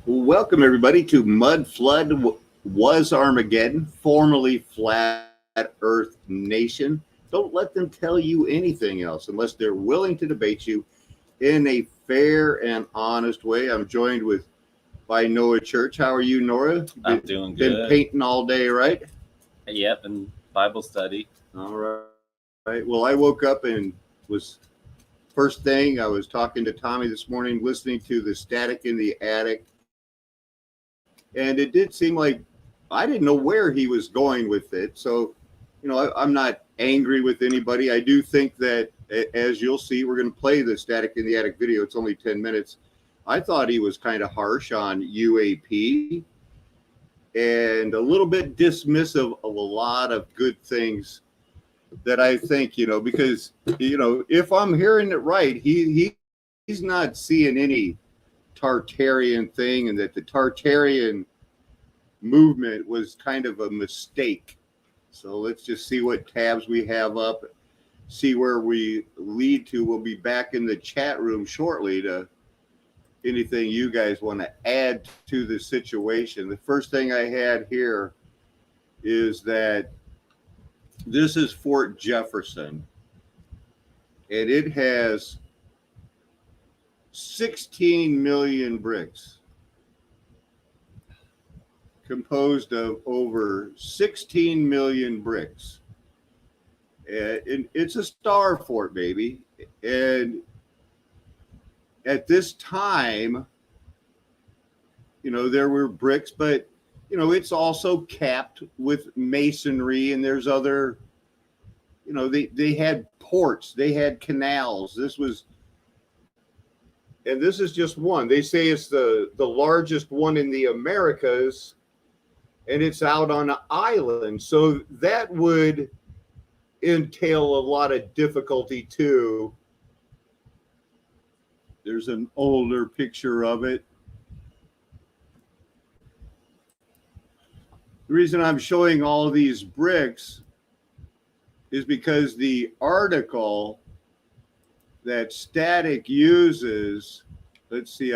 Welcome, everybody, to Mudflood Was Armageddon, formerly Flat Earth Nation. Don't let them tell you anything else unless they're willing to debate you in a fair and honest way. I'm joined with by Noah Church. How are you, Nora? I'm doing Been good. painting all day, right? Yep, and Bible study. All right. Well, I woke up and was first thing I was talking to Tommy this morning, listening to the Static in the Attic. And it did seem like I didn't know where he was going with it. So, I'm not angry with anybody. I do think that, as you'll see, we're going to play the Static in the Attic video. It's only 10 minutes. I thought he was kind of harsh on UAP and a little bit dismissive of a lot of good things that I think, because, if I'm hearing it right, he's not seeing any Tartarian thing, and that the Tartarian movement was kind of a mistake. So let's just see what tabs we have up, see where we lead to. We'll be back in the chat room shortly to anything you guys want to add to the situation. The first thing I had here is that this is Fort Jefferson, and it has 16 million bricks, composed of over 16 million bricks. And it's a star fort, baby. And at this time, there were bricks, but, it's also capped with masonry, and there's other, they had ports, they had canals. And this is just one. They say it's the largest one in the Americas, and it's out on an island. So that would entail a lot of difficulty too. There's an older picture of it. The reason I'm showing all these bricks is because the article that Static uses, let's see,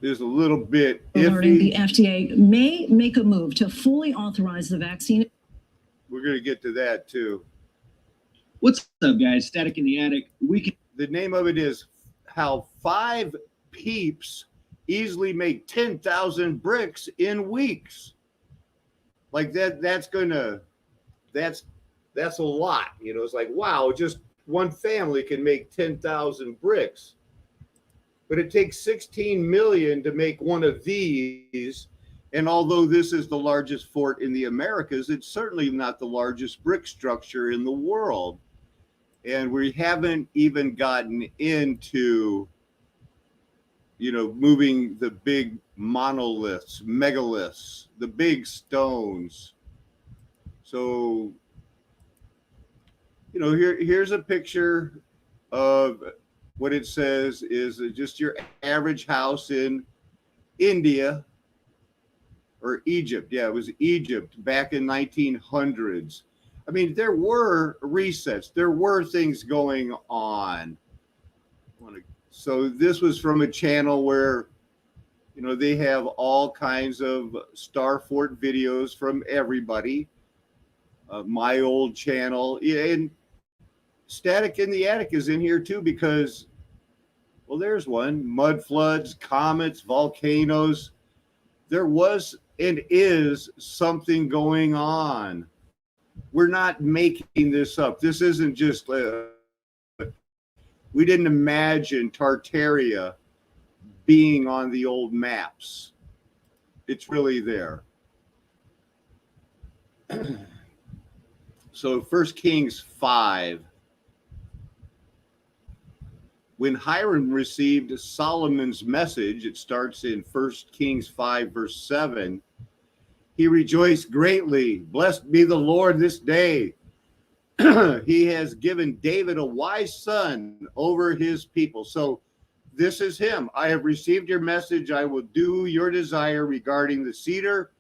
there's a little bit alerting iffy. The FDA may make a move to fully authorize the vaccine. We're going to get to that too. What's up, guys? Static in the Attic. The name of it is How 5 Peeps Easily Make 10,000 Bricks in Weeks. Like that's a lot. It's like, wow, just one family can make 10,000 bricks. But it takes 16 million to make one of these. And although this is the largest fort in the Americas, it's certainly not the largest brick structure in the world. And we haven't even gotten into, moving the big monoliths, megaliths, the big stones. So, here's a picture of what it says is just your average house in India or Egypt. Yeah, it was Egypt back in 1900s. I mean, there were resets. There were things going on. So this was from a channel where, they have all kinds of Star Fort videos from everybody. My old channel. And Static in the Attic is in here too because, well, there's one. Mud floods, comets, volcanoes. There was and is something going on. We're not making this up. This isn't just, we didn't imagine Tartaria being on the old maps. It's really there. So 1 Kings 5. When Hiram received Solomon's message, it starts in 1 Kings 5, verse 7. He rejoiced greatly. Blessed be the Lord this day. He has given David a wise son over his people. So this is him. I have received your message. I will do your desire regarding the cedar,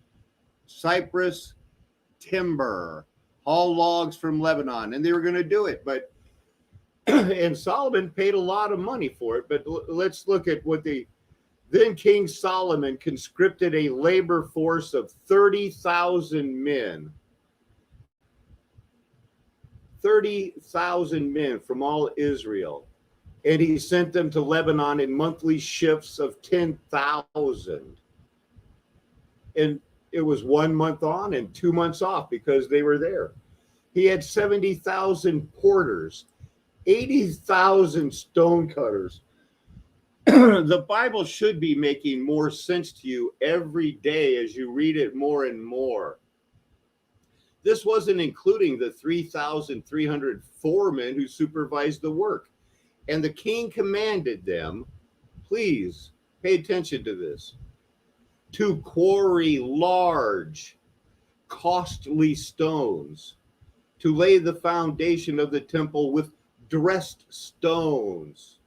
cypress, timber, haul logs from Lebanon. And they were going to do it. But and Solomon paid a lot of money for it. But let's look at what Then King Solomon conscripted a labor force of 30,000 men. 30,000 men from all Israel. And he sent them to Lebanon in monthly shifts of 10,000. And it was 1 month on and 2 months off because they were there. He had 70,000 porters, 80,000 stonecutters. The Bible should be making more sense to you every day as you read it more and more. This wasn't including the 3,300 foremen who supervised the work. And the king commanded them, please pay attention to this, to quarry large, costly stones, to lay the foundation of the temple with dressed stones.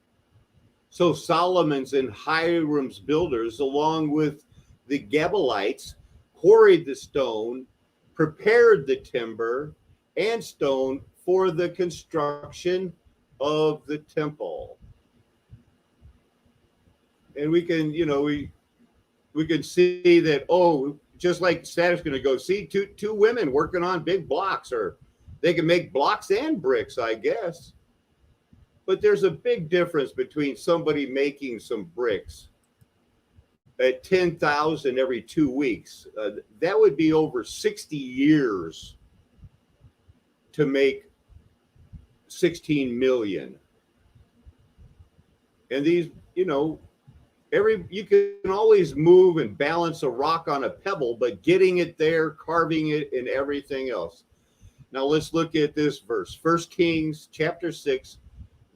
So Solomon's and Hiram's builders, along with the Gebalites, quarried the stone, prepared the timber and stone for the construction of the temple. And we can, we can see that, oh, just like Static's going to go see two women working on big blocks, or they can make blocks and bricks, I guess. But there's a big difference between somebody making some bricks at 10,000 every 2 weeks. That would be over 60 years to make 16 million. And these, you can always move and balance a rock on a pebble, but getting it there, carving it, and everything else. Now let's look at this verse. 1 Kings chapter 6,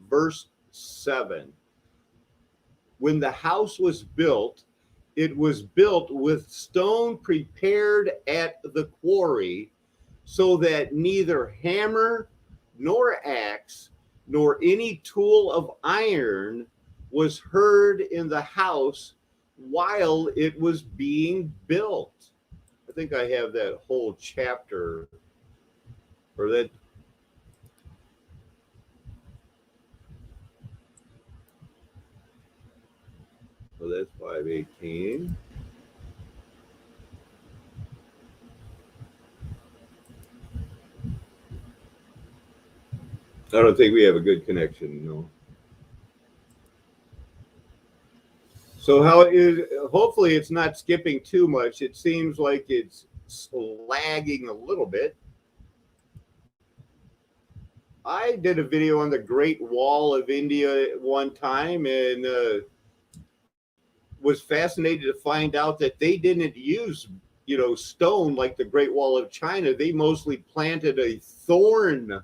verse 7. When the house was built, it was built with stone prepared at the quarry, so that neither hammer nor axe nor any tool of iron was heard in the house while it was being built. I think I have that whole chapter, or that. So that's 5:18. I don't think we have a good connection, no. So hopefully it's not skipping too much. It seems like it's lagging a little bit. I did a video on the Great Wall of India at one time, and was fascinated to find out that they didn't use, stone like the Great Wall of China. They mostly planted a thorn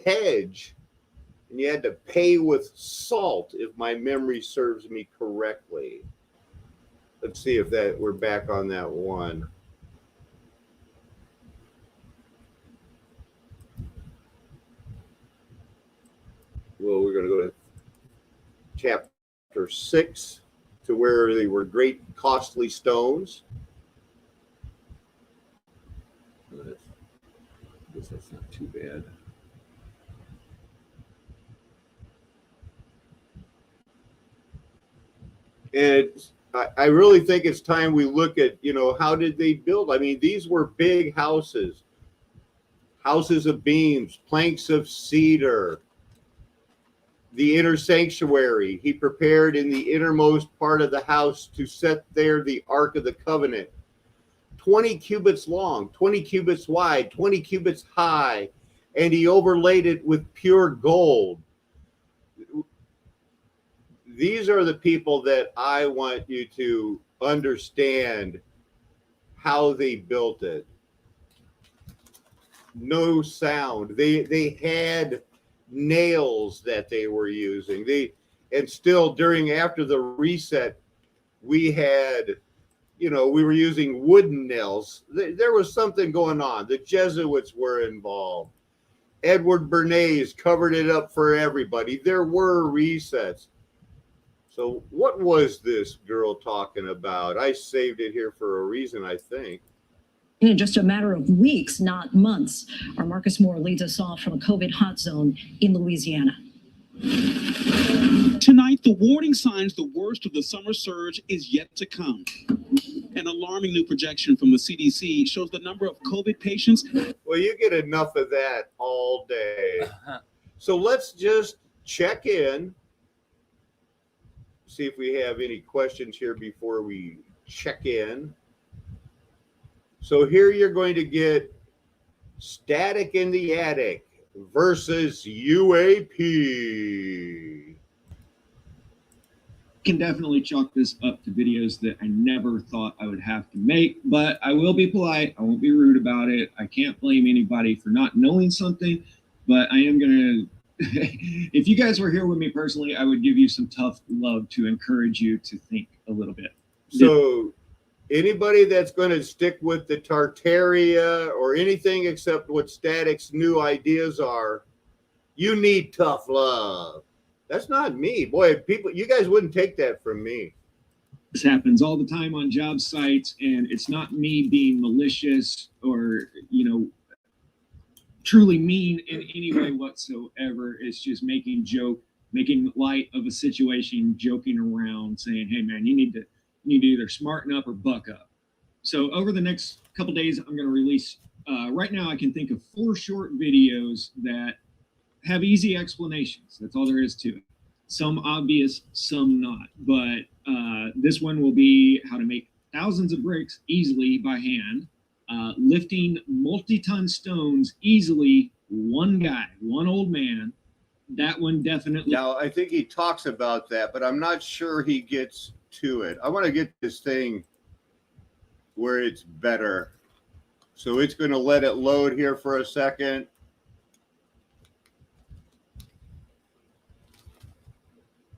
hedge, and you had to pay with salt, if my memory serves me correctly. Let's see if we're back on that one. Well, we're going to go to chapter 6, to where they were great costly stones. I guess that's not too bad. And I really think it's time we look at, how did they build? I mean, these were big houses of beams, planks of cedar. The inner sanctuary, he prepared in the innermost part of the house to set there the Ark of the Covenant. 20 cubits long, 20 cubits wide, 20 cubits high, and he overlaid it with pure gold. These are the people that I want you to understand how they built it. No sound. They had nails that they were using. And still after the reset, we had, we were using wooden nails. There was something going on. The Jesuits were involved. Edward Bernays covered it up for everybody. There were resets. So what was this girl talking about? I saved it here for a reason, I think. In just a matter of weeks, not months, our Marcus Moore leads us off from a COVID hot zone in Louisiana. Tonight, the warning signs the worst of the summer surge is yet to come. An alarming new projection from the CDC shows the number of COVID patients. Well, you get enough of that all day. So let's just check in, see if we have any questions here before we check in. So here you're going to get Static in the Attic versus UAP. Can definitely chalk this up to videos that I never thought I would have to make, but I will be polite. I won't be rude about it. I can't blame anybody for not knowing something, but I am going to, if you guys were here with me personally, I would give you some tough love to encourage you to think a little bit. So anybody that's going to stick with the Tartaria or anything except what Static's new ideas are, you need tough love. That's not me. Boy, people, you guys wouldn't take that from me. This happens all the time on job sites, and it's not me being malicious or, truly mean in any way whatsoever. It's just making light of a situation, joking around, saying, hey man, you need to either smarten up or buck up. So over the next couple days, I'm going to release, right now I can think of 4 short videos that have easy explanations. That's all there is to it. Some obvious, some not. But this one will be how to make thousands of bricks easily by hand, lifting multi-ton stones easily, one guy, one old man. That one definitely. Now, I think he talks about that, but I'm not sure he gets to it. I want to get this thing where it's better. So it's going to let it load here for a second.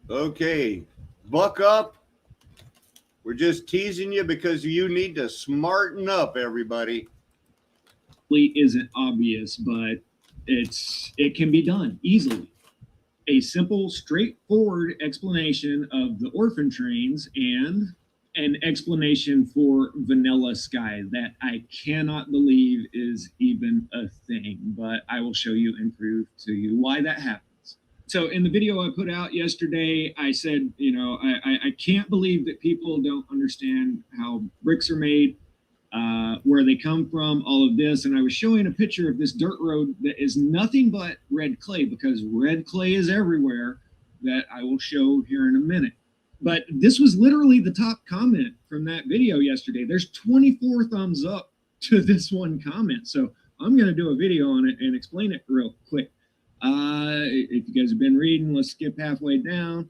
Okay, buck up. We're just teasing you because you need to smarten up, everybody. Isn't obvious, but it can be done easily. A simple, straightforward explanation of the orphan trains and an explanation for Vanilla Sky that I cannot believe is even a thing, but I will show you and prove to you why that happens. So in the video I put out yesterday, I said, I can't believe that people don't understand how bricks are made, where they come from, all of this. And I was showing a picture of this dirt road that is nothing but red clay, because red clay is everywhere, that I will show here in a minute. But this was literally the top comment from that video yesterday. There's 24 thumbs up to this one comment. So I'm going to do a video on it and explain it real quick. If you guys have been reading, let's skip halfway down.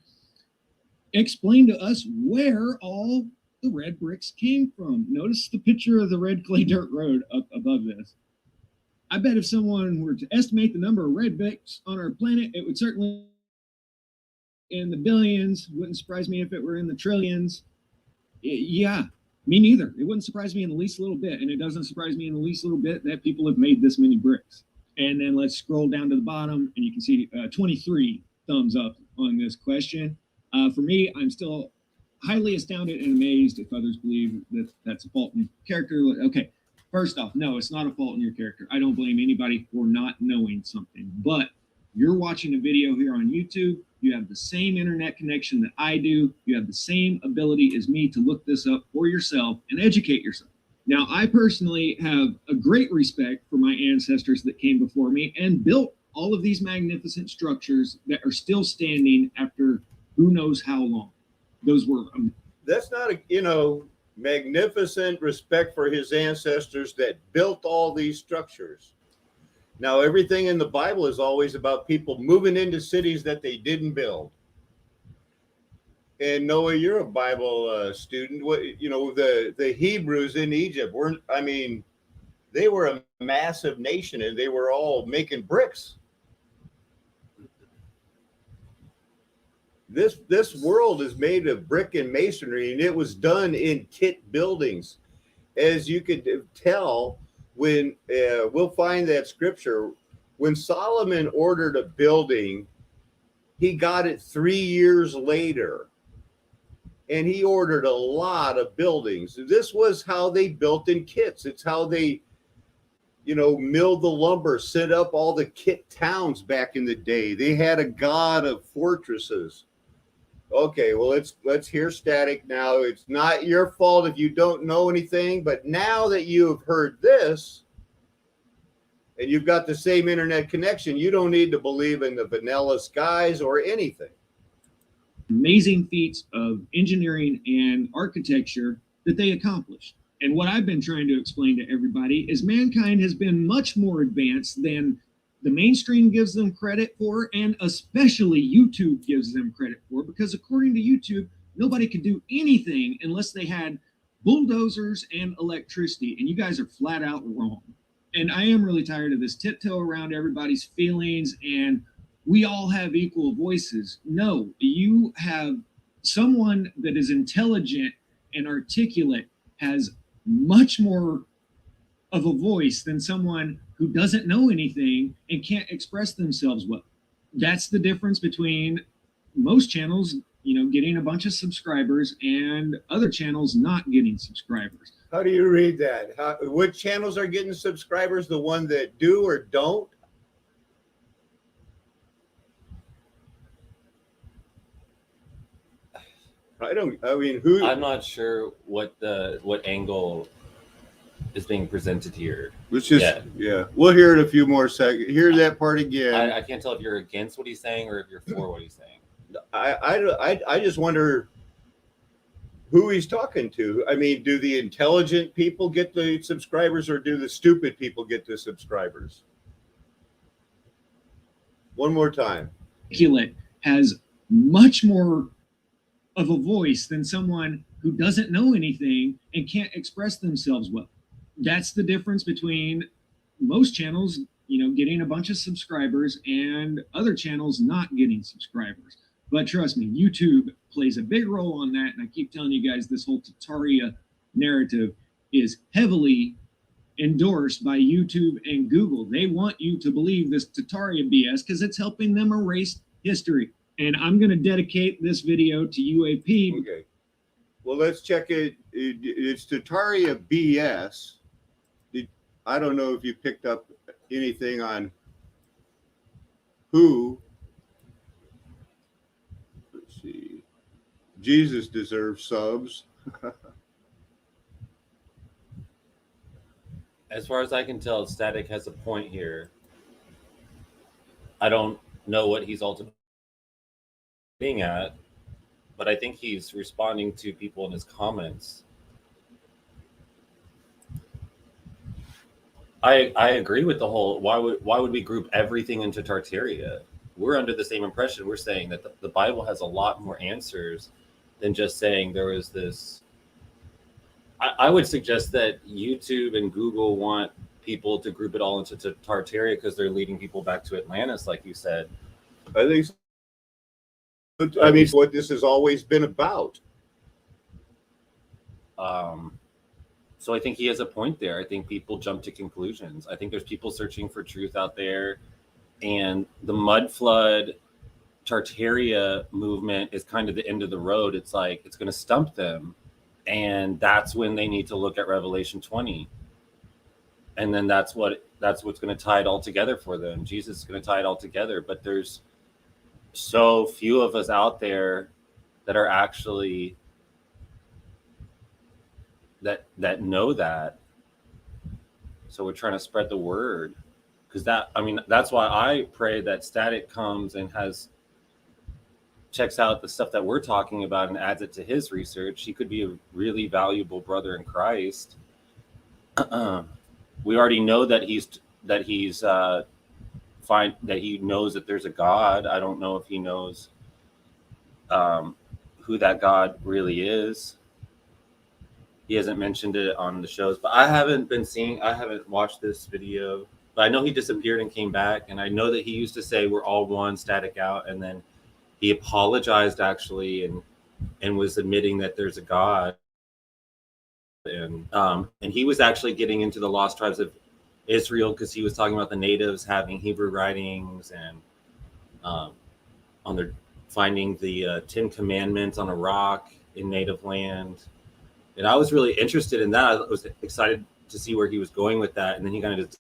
Explain to us where all the red bricks came from. Notice the picture of the red clay dirt road up above this. I bet if someone were to estimate the number of red bricks on our planet, it would certainly in the billions. Wouldn't surprise me if it were in the trillions. Yeah, me neither. It wouldn't surprise me in the least little bit. And it doesn't surprise me in the least little bit that people have made this many bricks. And then let's scroll down to the bottom and you can see 23 thumbs up on this question. For me, I'm still highly astounded and amazed if others believe that that's a fault in your character. Okay, first off, no, it's not a fault in your character. I don't blame anybody for not knowing something. But you're watching a video here on YouTube. You have the same internet connection that I do. You have the same ability as me to look this up for yourself and educate yourself. Now, I personally have a great respect for my ancestors that came before me and built all of these magnificent structures that are still standing after who knows how long. Those were that's not magnificent respect for his ancestors that built all these structures. Now, everything in the Bible is always about people moving into cities that they didn't build. And Noah, you're a Bible student. What the Hebrews in Egypt weren't. I mean, they were a massive nation, and they were all making bricks. This world is made of brick and masonry, and it was done in kit buildings. As you could tell, when we'll find that scripture, when Solomon ordered a building, he got it 3 years later. And he ordered a lot of buildings. This was how they built in kits. It's how they milled the lumber, set up all the kit towns back in the day. They had a god of fortresses. Okay, well, let's hear Static now. It's not your fault if you don't know anything, but now that you have heard this and you've got the same internet connection, you don't need to believe in the vanilla skies or anything. Amazing feats of engineering and architecture that they accomplished. And what I've been trying to explain to everybody is mankind has been much more advanced than the mainstream gives them credit for, and especially YouTube gives them credit for, because according to YouTube, nobody could do anything unless they had bulldozers and electricity. And you guys are flat out wrong. And I am really tired of this tiptoe around everybody's feelings and we all have equal voices. No, you have someone that is intelligent and articulate has much more of a voice than someone who doesn't know anything and can't express themselves well. That's the difference between most channels, getting a bunch of subscribers and other channels not getting subscribers. How do you read that? What channels are getting subscribers? The one that do or don't? Who? I'm not sure what angle is being presented here. Let's just, yeah. We'll hear it a few more seconds. Hear that part again. I can't tell if you're against what he's saying or if you're for what he's saying. I just wonder who he's talking to. I mean, do the intelligent people get the subscribers or do the stupid people get the subscribers? One more time. Articulate has much more of a voice than someone who doesn't know anything and can't express themselves well. That's the difference between most channels, getting a bunch of subscribers and other channels not getting subscribers. But trust me, YouTube plays a big role on that. And I keep telling you guys, this whole Tataria narrative is heavily endorsed by YouTube and Google. They want you to believe this Tataria BS because it's helping them erase history. And I'm going to dedicate this video to UAP. Okay. Well, let's check it. It's Tataria BS. I don't know if you picked up anything on who. Let's see. Jesus deserves subs. As far as I can tell, Static has a point here. I don't know what he's ultimately being at, but I think he's responding to people in his comments. I agree with the whole why would we group everything into Tartaria? We're under the same impression. We're saying that the Bible has a lot more answers than just saying there was this. I would suggest that YouTube and Google want people to group it all into Tartaria because they're leading people back to Atlantis, like you said. I think so. I mean, what this has always been about. So I think he has a point there. I think people jump to conclusions. I think there's people searching for truth out there, and the Mudflood Tartaria movement is kind of the end of the road. It's like it's going to stump them, and that's when they need to look at Revelation 20, and then that's what's going to tie it all together for them. Jesus is going to tie it all together, but there's so few of us out there that are actually that know that. So we're trying to spread the word, because that's why I pray that Static comes and checks out the stuff that we're talking about and adds it to his research. He could be a really valuable brother in Christ. We already know that he knows that there's a God. I don't know if he knows who that God really is. He hasn't mentioned it on the shows, but I haven't watched this video, but I know he disappeared and came back. And I know that he used to say we're all one, Static out. And then he apologized actually and was admitting that there's a God. And he was actually getting into the lost tribes of Israel because he was talking about the natives having Hebrew writings and finding the 10 Commandments on a rock in native land. And I was really interested in that. I was excited to see where he was going with that. And then he kind of just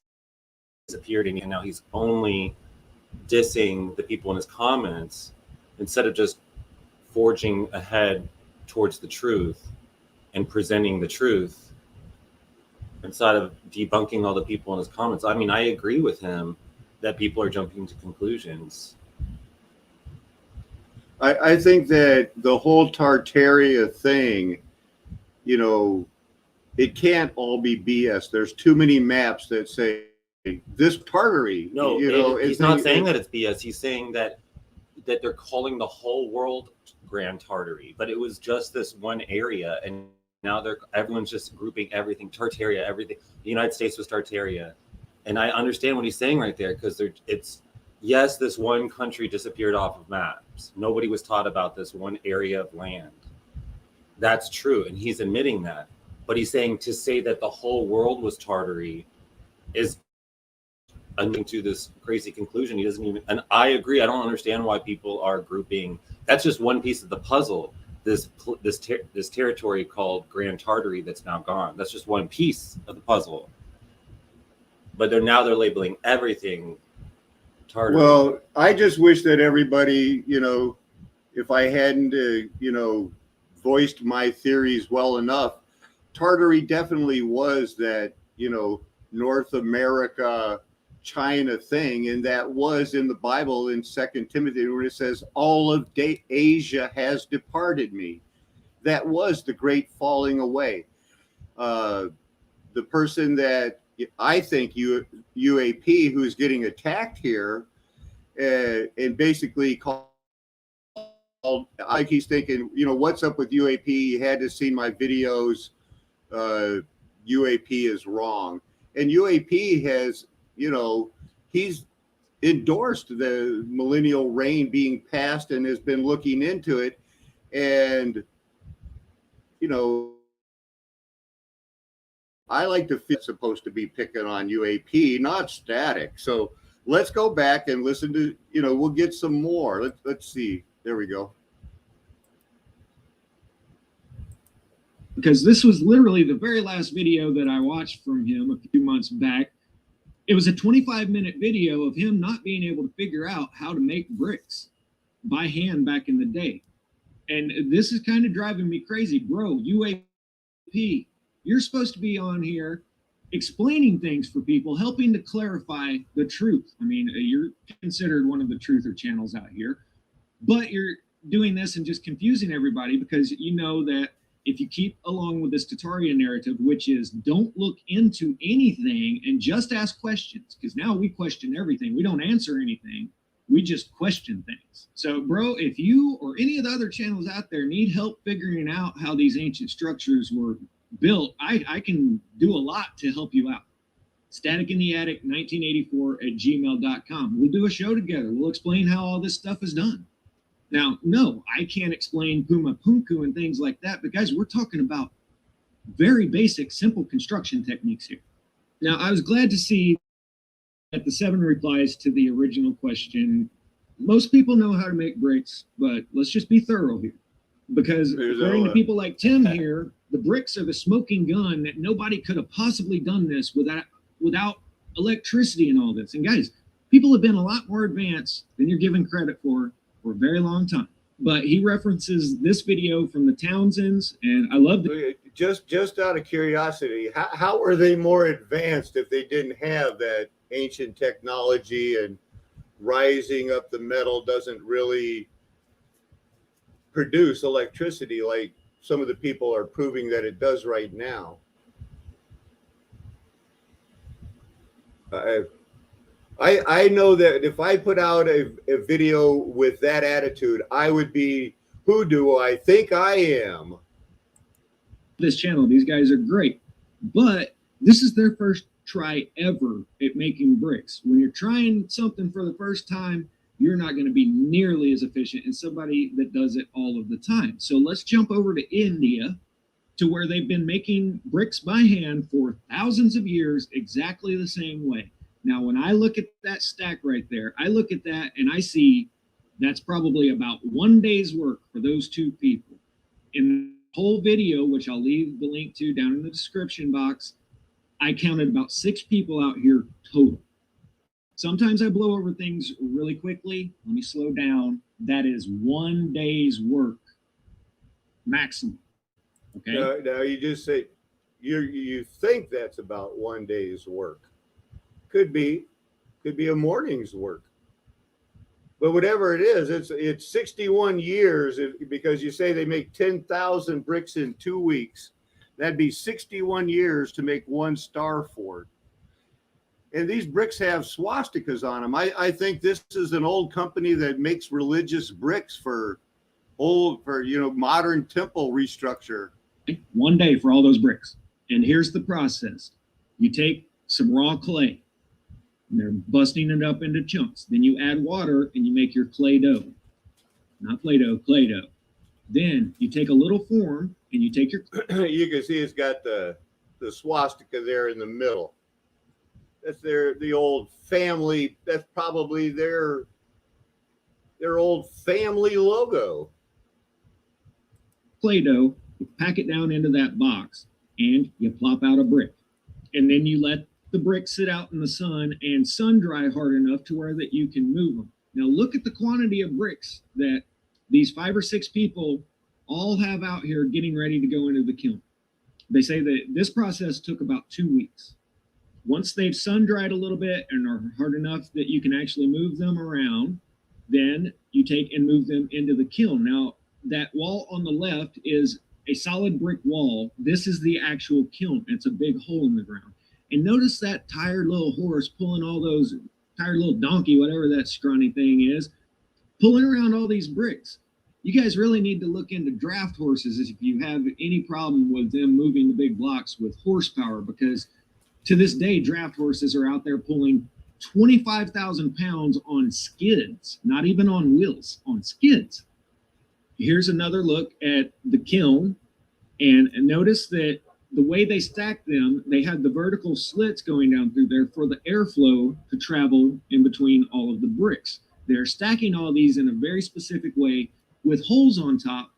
disappeared, and now he's only dissing the people in his comments instead of just forging ahead towards the truth and presenting the truth instead of debunking all the people in his comments. I mean, I agree with him that people are jumping to conclusions. I think that the whole Tartaria thing, you know, it can't all be BS. There's too many maps that say this Tartary. No, you know, he's not saying that it's BS. He's saying that they're calling the whole world Grand Tartary, but it was just this one area, and now everyone's just grouping everything Tartaria, everything. The United States was Tartaria, and I understand what he's saying right there, because it's yes, this one country disappeared off of maps. Nobody was taught about this one area of land. That's true, and he's admitting that. But he's saying to say that the whole world was Tartary is to this crazy conclusion. He doesn't even, and I agree. I don't understand why people are grouping. That's just one piece of the puzzle. This territory called Grand Tartary that's now gone. That's just one piece of the puzzle. But they're labeling everything Tartary. Well, I just wish that everybody, you know, if I hadn't, you know, voiced my theories well enough, Tartary definitely was that, you know, North America, China thing, and that was in the Bible in 2 Timothy, where it says, all of Asia has departed me. That was the great falling away. The person that I think UAP, who's getting attacked here, and basically called, like he's thinking, you know, what's up with UAP? You had to see my videos. UAP is wrong. And UAP has, you know, he's endorsed the millennial reign being passed and has been looking into it. And, you know, I like to feel supposed to be picking on UAP, not Static. So let's go back and listen to, you know, we'll get some more. Let's see. There we go. Because this was literally the very last video that I watched from him a few months back. It was a 25-minute video of him not being able to figure out how to make bricks by hand back in the day. And this is kind of driving me crazy. Bro, UAP, you're supposed to be on here explaining things for people, helping to clarify the truth. I mean, you're considered one of the truther channels out here, but you're doing this and just confusing everybody, because you know that if you keep along with this Tartaria narrative, which is don't look into anything and just ask questions, because now we question everything. We don't answer anything. We just question things. So, bro, if you or any of the other channels out there need help figuring out how these ancient structures were built, I can do a lot to help you out. staticintheattic1984@gmail.com. We'll do a show together. We'll explain how all this stuff is done. Now, no, I can't explain Puma Punku and things like that, but guys, we're talking about very basic, simple construction techniques here. Now, I was glad to see that the 7 replies to the original question. Most people know how to make bricks, but let's just be thorough here. Because according to people like Tim here, the bricks are the smoking gun that nobody could have possibly done this without electricity and all this. And guys, people have been a lot more advanced than you're giving credit for a very long time. But he references this video from the Townsends, and I love it. Just out of curiosity, how were they more advanced if they didn't have that ancient technology, and rising up the metal doesn't really produce electricity like some of the people are proving that it does right now? I know that if I put out a video with that attitude, I would be, who do I think I am? This channel, these guys are great, but this is their first try ever at making bricks. When you're trying something for the first time, you're not going to be nearly as efficient as somebody that does it all of the time. So let's jump over to India, to where they've been making bricks by hand for thousands of years exactly the same way. Now, when I look at that stack right there, I look at that and I see that's probably about 1 day's work for those 2 people. In the whole video, which I'll leave the link to down in the description box, I counted about 6 people out here total. Sometimes I blow over things really quickly. Let me slow down. That is 1 day's work maximum. Okay. Now you just say you think that's about 1 day's work. Could be a morning's work. But whatever it is, it's 61 years because you say they make 10,000 bricks in 2 weeks. That'd be 61 years to make one star fort. And these bricks have swastikas on them. I think this is an old company that makes religious bricks for modern temple restructure. 1 day for all those bricks. And here's the process. You take some raw clay, and they're busting it up into chunks. Then you add water and you make your clay dough. Not Play-Doh, clay dough. Then you take a little form and you take your... You can see it's got the swastika there in the middle. That's the old family. That's probably their old family logo. Play-Doh, you pack it down into that box, and you plop out a brick. And then you let the brick sit out in the sun and sun dry hard enough to where that you can move them. Now look at the quantity of bricks that these 5 or 6 people all have out here getting ready to go into the kiln. They say that this process took about 2 weeks. Once they've sun dried a little bit and are hard enough that you can actually move them around, then you take and move them into the kiln. Now, that wall on the left is a solid brick wall. This is the actual kiln. It's a big hole in the ground. And notice that tired little horse pulling all those, tired little donkey, whatever that scrawny thing is, pulling around all these bricks. You guys really need to look into draft horses if you have any problem with them moving the big blocks with horsepower, because to this day, draft horses are out there pulling 25,000 pounds on skids, not even on wheels, on skids. Here's another look at the kiln, and notice that the way they stack them, they have the vertical slits going down through there for the airflow to travel in between all of the bricks. They're stacking all these in a very specific way with holes on top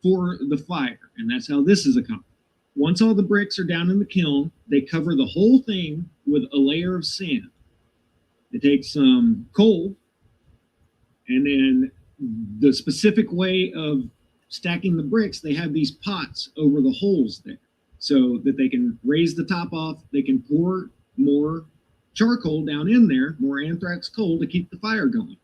for the fire, and that's how this is accomplished. Once all the bricks are down in the kiln, they cover the whole thing with a layer of sand. They take some coal, and then the specific way of stacking the bricks, they have these pots over the holes there so that they can raise the top off. They can pour more charcoal down in there, more anthrax coal to keep the fire going.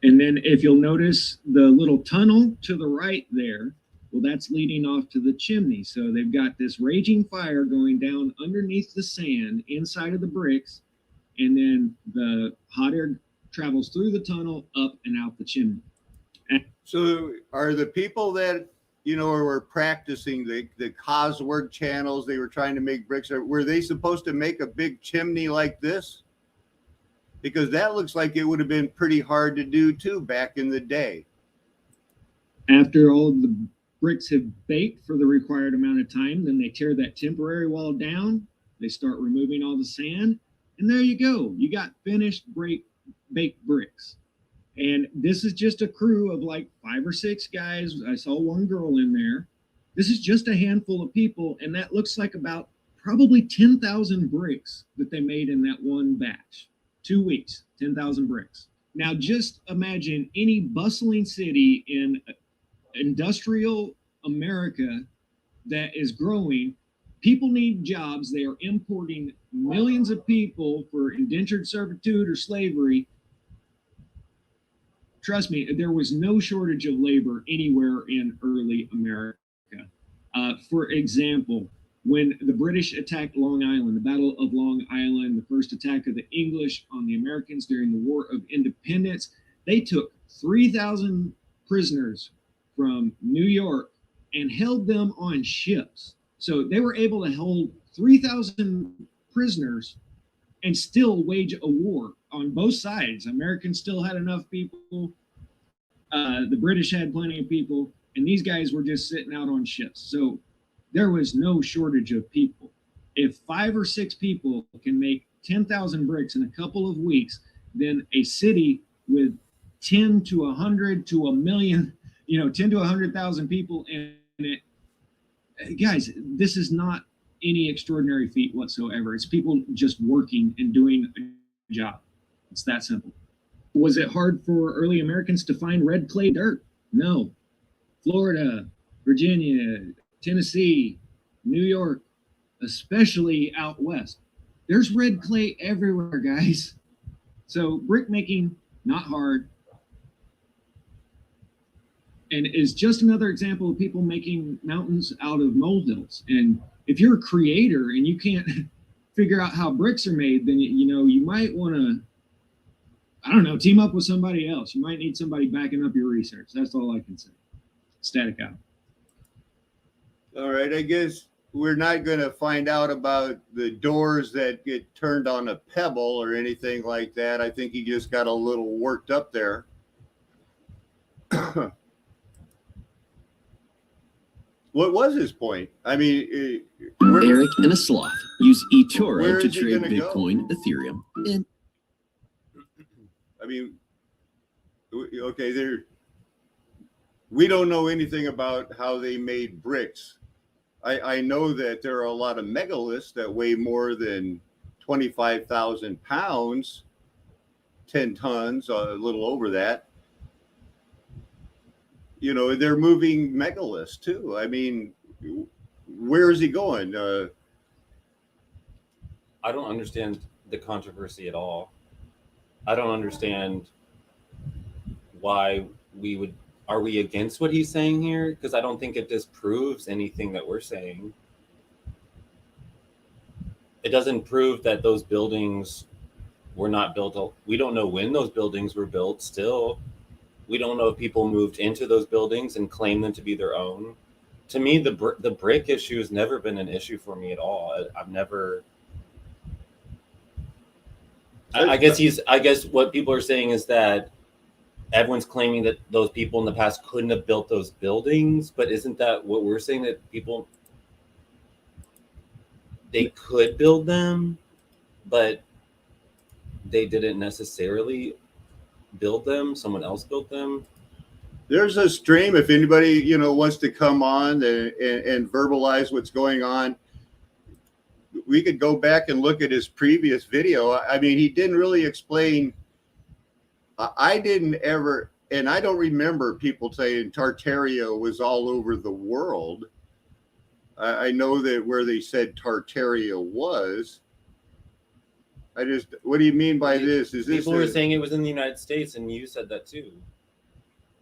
And then if you'll notice the little tunnel to the right there, well, that's leading off to the chimney. So they've got this raging fire going down underneath the sand inside of the bricks, and then the hot air travels through the tunnel, up and out the chimney. So are the people that, were practicing the Coswork channels, they were trying to make bricks, were they supposed to make a big chimney like this? Because that looks like it would have been pretty hard to do too back in the day. After all of the bricks have baked for the required amount of time, then they tear that temporary wall down. They start removing all the sand, and there you go. You got finished baked bricks. And this is just a crew of like 5 or 6 guys. I saw one girl in there. This is just a handful of people, and that looks like about probably 10,000 bricks that they made in that one batch. 2 weeks, 10,000 bricks. Now just imagine any bustling city in industrial America that is growing. People need jobs. They are importing millions of people for indentured servitude or slavery. Trust me, there was no shortage of labor anywhere in early America. For example, when the British attacked Long Island, the Battle of Long Island, the first attack of the English on the Americans during the War of Independence, they took 3,000 prisoners from New York and held them on ships. So they were able to hold 3,000 prisoners and still wage a war on both sides. Americans still had enough people. The British had plenty of people, and these guys were just sitting out on ships. So there was no shortage of people. If 5 or 6 people can make 10,000 bricks in a couple of weeks, then a city with 10 to 100 to a million, 10 to 100,000 people in it. Guys, this is not any extraordinary feat whatsoever. It's people just working and doing a job. It's that simple. Was it hard for early Americans to find red clay dirt? No. Florida, Virginia, Tennessee, New York, especially out west. There's red clay everywhere, guys. So brick making, not hard. And is just another example of people making mountains out of molehills. And if you're a creator and you can't figure out how bricks are made, then you might want to, I don't know, team up with somebody else. You might need somebody backing up your research. That's all I can say. Static out. All right, I guess we're not going to find out about the doors that get turned on a pebble or anything like that. I think he just got a little worked up there. What was his point? I mean, Eric and a sloth use Where eToro to is he trade gonna go? Bitcoin, Ethereum, and I mean, okay, we don't know anything about how they made bricks. I know that there are a lot of megaliths that weigh more than 25,000 pounds, 10 tons, a little over that. They're moving megaliths too. I mean, where is he going? I don't understand the controversy at all. I don't understand why are we against what he's saying here? Because I don't think it disproves anything that we're saying. It doesn't prove that those buildings were not built. We don't know when those buildings were built still. We don't know if people moved into those buildings and claimed them to be their own. To me, the brick issue has never been an issue for me at all. I've never. I guess what people are saying is that everyone's claiming that those people in the past couldn't have built those buildings, but isn't that what we're saying, that they could build them, but they didn't necessarily build them, someone else built them? There's a stream if anybody wants to come on and verbalize what's going on. We could go back and look at his previous video. I mean, he didn't really explain. I didn't ever, and I don't remember people saying Tartaria was all over the world. I know that where they said Tartaria was. What do you mean by this? Is this people were saying it was in the United States, and you said that too.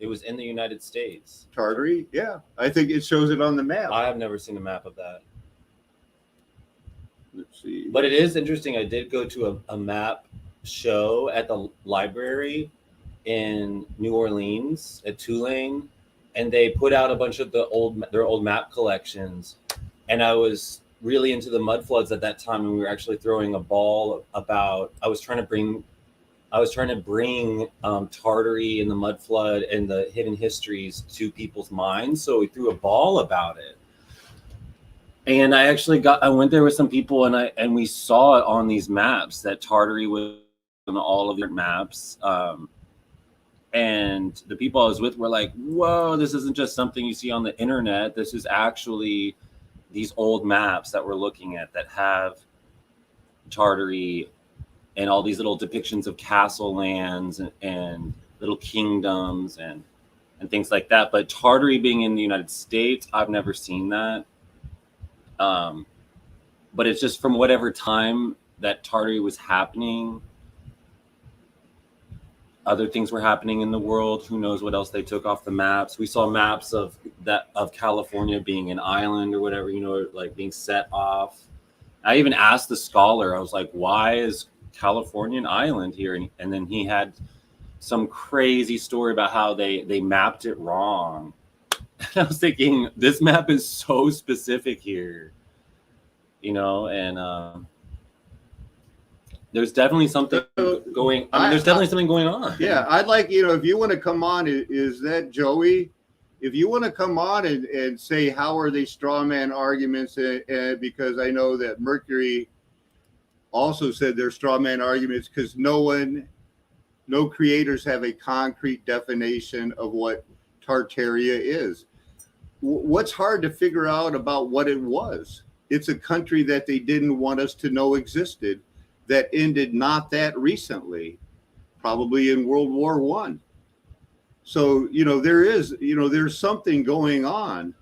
It was in the United States. Tartary? Yeah, I think it shows it on the map. I have never seen a map of that. Let's see. But it is interesting. I did go to a map show at the library in New Orleans at Tulane, and they put out a bunch of their old map collections. And I was really into the Mudfloods at that time, and we were actually throwing a ball about. I was trying to bring Tartary and the Mudflood and the hidden histories to people's minds. So we threw a ball about it. And I went there with some people, and we saw it on these maps that Tartary was on all of their maps. And the people I was with were like, whoa, this isn't just something you see on the internet. This is actually these old maps that we're looking at that have Tartary and all these little depictions of castle lands and little kingdoms and things like that. But Tartary being in the United States, I've never seen that. But it's just from whatever time that Tartary was happening, other things were happening in the world. Who knows what else they took off the maps? We saw maps of California being an island or whatever, like being set off. I even asked the scholar, I was like, why is California an island here? And then he had some crazy story about how they mapped it wrong. And I was thinking, this map is so specific here, and there's definitely something going. There's definitely something going on. Yeah, I'd like, if you want to come on, is that Joey? If you want to come on and say how are they straw man arguments, because I know that Mercury also said they're straw man arguments because no creators have a concrete definition of what Tartaria is. What's hard to figure out about what it was? It's a country that they didn't want us to know existed, that ended not that recently. probably in World War I. So, there's something going on.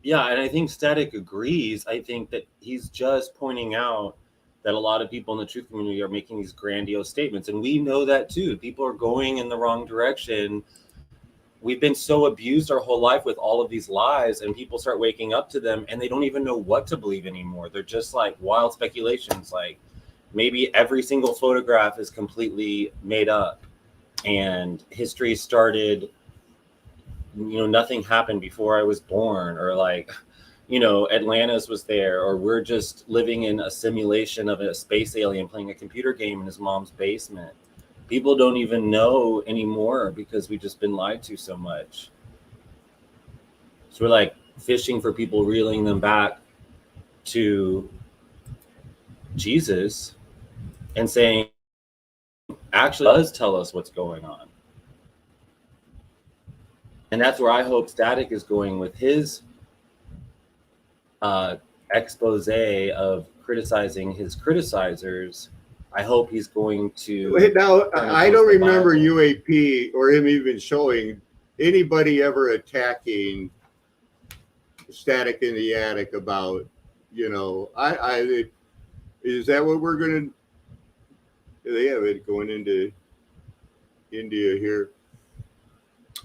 Yeah, and I think Static agrees. I think that he's just pointing out that a lot of people in the truth community are making these grandiose statements. And we know that too. People are going in the wrong direction. We've been so abused our whole life with all of these lies, and people start waking up to them and they don't even know what to believe anymore. They're just like wild speculations. Like maybe every single photograph is completely made up and history started, nothing happened before I was born, or like, Atlantis was there, or we're just living in a simulation of a space alien playing a computer game in his mom's basement. People don't even know anymore because we've just been lied to so much. So we're like fishing for people, reeling them back to Jesus and saying, actually does tell us what's going on. And that's where I hope Static is going with his expose of criticizing his criticizers. I hope he's going to. Now, I don't remember UAP or him even showing anybody ever attacking Static in the Attic about, is that what we're going to, they have it going into India here.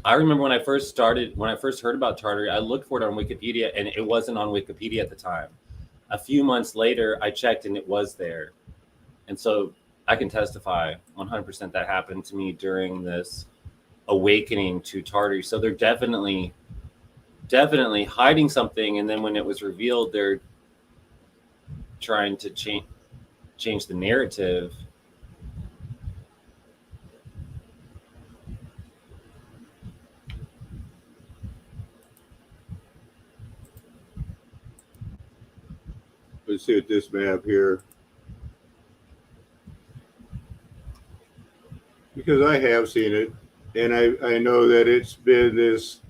I remember when I first heard about Tartary, I looked for it on Wikipedia and it wasn't on Wikipedia at the time. A few months later, I checked and it was there. And so I can testify 100% that happened to me during this awakening to Tartary. So they're definitely hiding something. And then when it was revealed, they're trying to change the narrative. Let's see what this map here. Because I have seen it, and I know that it's been this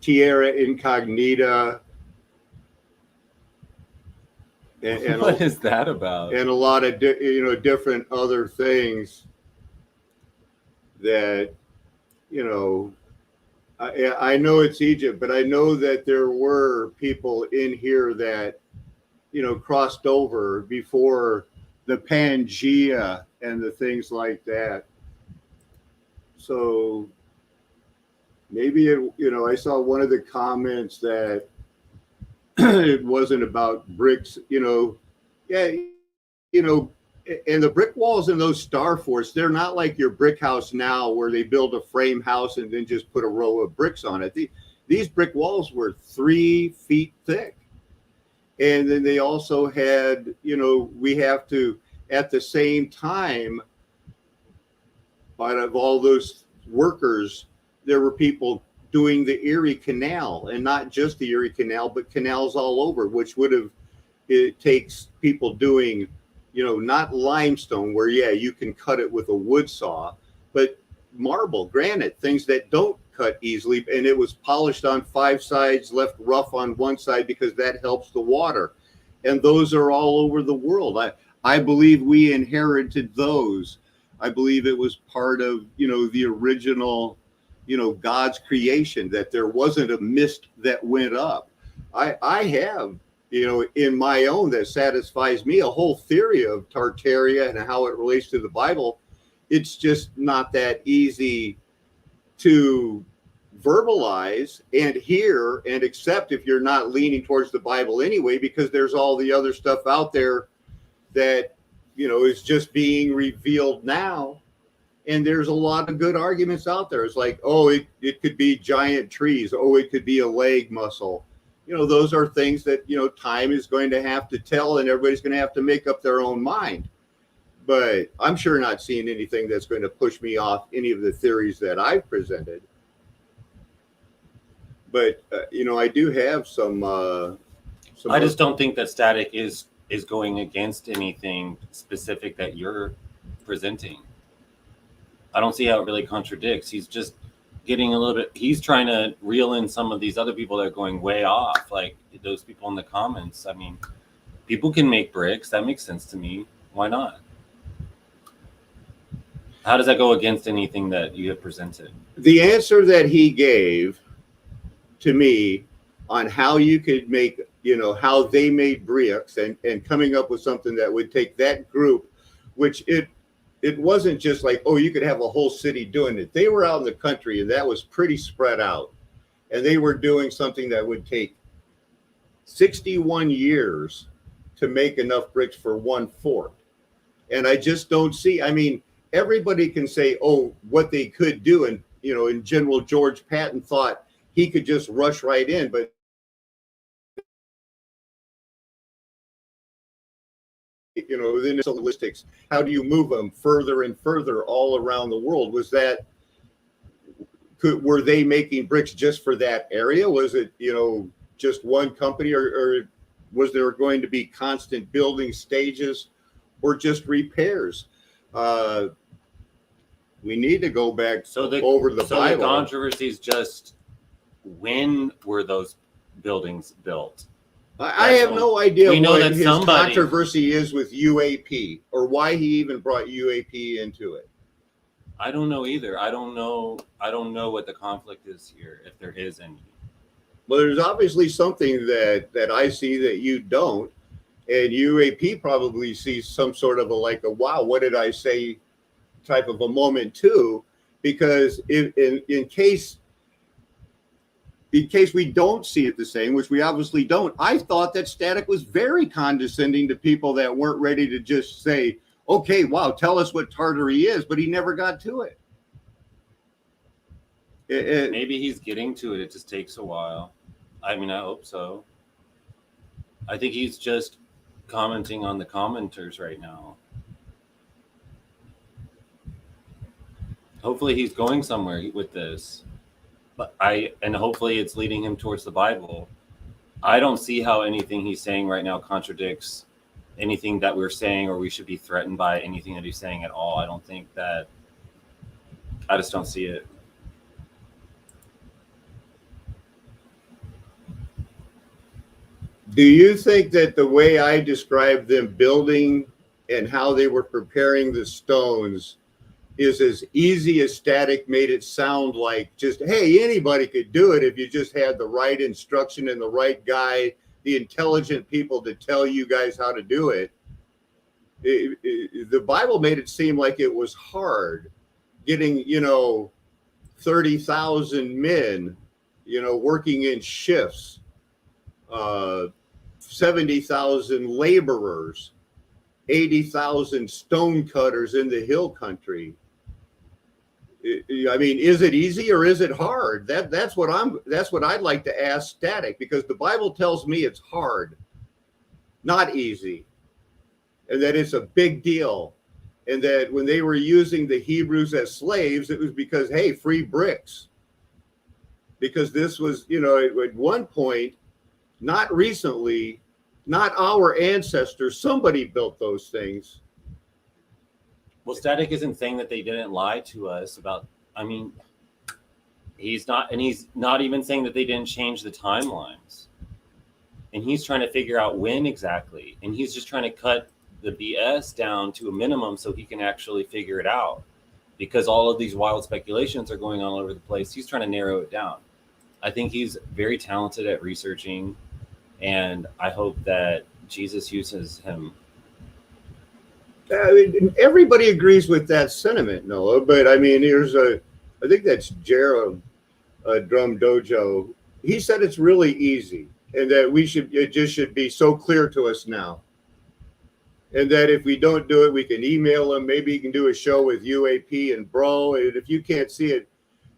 tierra incognita. And what is that about? And a lot of different other things that I know it's Egypt, but I know that there were people in here that crossed over before the Pangea and the things like that. So maybe I saw one of the comments that it wasn't about bricks, and the brick walls in those Star Forts, they're not like your brick house now where they build a frame house and then just put a row of bricks on it. These brick walls were 3 feet thick. And then they also had, we have to, at the same time, out of all those workers, there were people doing the Erie Canal, and not just the Erie Canal, but canals all over, which it takes people doing, not limestone where, you can cut it with a wood saw, but marble, granite, things that don't cut easily. And it was polished on 5 sides, left rough on one side because that helps the water. And those are all over the world. I believe we inherited those. I believe it was part of, the original, God's creation, that there wasn't a mist that went up. I have, in my own, that satisfies me, a whole theory of Tartaria and how it relates to the Bible. It's just not that easy to verbalize and hear and accept if you're not leaning towards the Bible anyway, because there's all the other stuff out there that, is just being revealed now. And there's a lot of good arguments out there. It's like, it could be giant trees. It could be a leg muscle. Those are things that, time is going to have to tell, and everybody's going to have to make up their own mind. But I'm sure not seeing anything that's going to push me off any of the theories that I've presented. But, I do have some I just don't think that Static is going against anything specific that you're presenting. I don't see how it really contradicts. He's just getting a little bit, he's trying to reel in some of these other people that are going way off, like those people in the comments. I mean, people can make bricks. That makes sense to me. Why not? How does that go against anything that you have presented? The answer that he gave to me on how you could make, how they made bricks and coming up with something that would take that group, which it wasn't just like, oh, you could have a whole city doing it. They were out in the country and that was pretty spread out. And they were doing something that would take 61 years to make enough bricks for one fort. And I just don't see, I mean, everybody can say, oh, what they could do. And, in general, George Patton thought he could just rush right in, but within the logistics, how do you move them further and further all around the world? Were they making bricks just for that area? Was it, just one company, or was there going to be constant building stages or just repairs? We need to go back over the Bible. The controversy is just, when were those buildings built? I have no idea what his somebody controversy is with UAP, or why he even brought UAP into it. I don't know either. I don't know what the conflict is here, if there is any. Well, there's obviously something that I see that you don't, and UAP probably sees some sort of a wow, what did I say type of a moment too, because in case we don't see it the same, which we obviously don't, I thought that Static was very condescending to people that weren't ready to just say, okay, wow, tell us what Tartary is, but he never got to it. Maybe he's getting to it. It just takes a while. I mean, I hope so. I think he's just commenting on the commenters right now. Hopefully he's going somewhere with this. And hopefully it's leading him towards the Bible. I don't see how anything he's saying right now contradicts anything that we're saying, or we should be threatened by anything that he's saying at all. I just don't see it. Do you think that the way I described them building and how they were preparing the stones is as easy as Static made it sound like? Just, hey, anybody could do it if you just had the right instruction and the right guy, the intelligent people to tell you guys how to do it. The Bible made it seem like it was hard getting, 30,000 men, working in shifts, 70,000 laborers, 80,000 stone cutters in the hill country. I mean, is it easy or is it hard? That's what I'd like to ask Static, because the Bible tells me it's hard, not easy, and that it's a big deal, and that when they were using the Hebrews as slaves, it was because, hey, free bricks. Because this was, at one point, not recently, not our ancestors, somebody built those things. Well, Static isn't saying that they didn't lie to us about, he's not even saying that they didn't change the timelines. And he's trying to figure out when exactly. And he's just trying to cut the BS down to a minimum so he can actually figure it out. Because all of these wild speculations are going on all over the place. He's trying to narrow it down. I think he's very talented at researching, and I hope that Jesus uses him. Everybody agrees with that sentiment, Noah, but I think that's Gerald Drum Dojo. He said it's really easy, and that it just should be so clear to us now. And that if we don't do it, we can email him. Maybe he can do a show with UAP and Bro. And if you can't see it,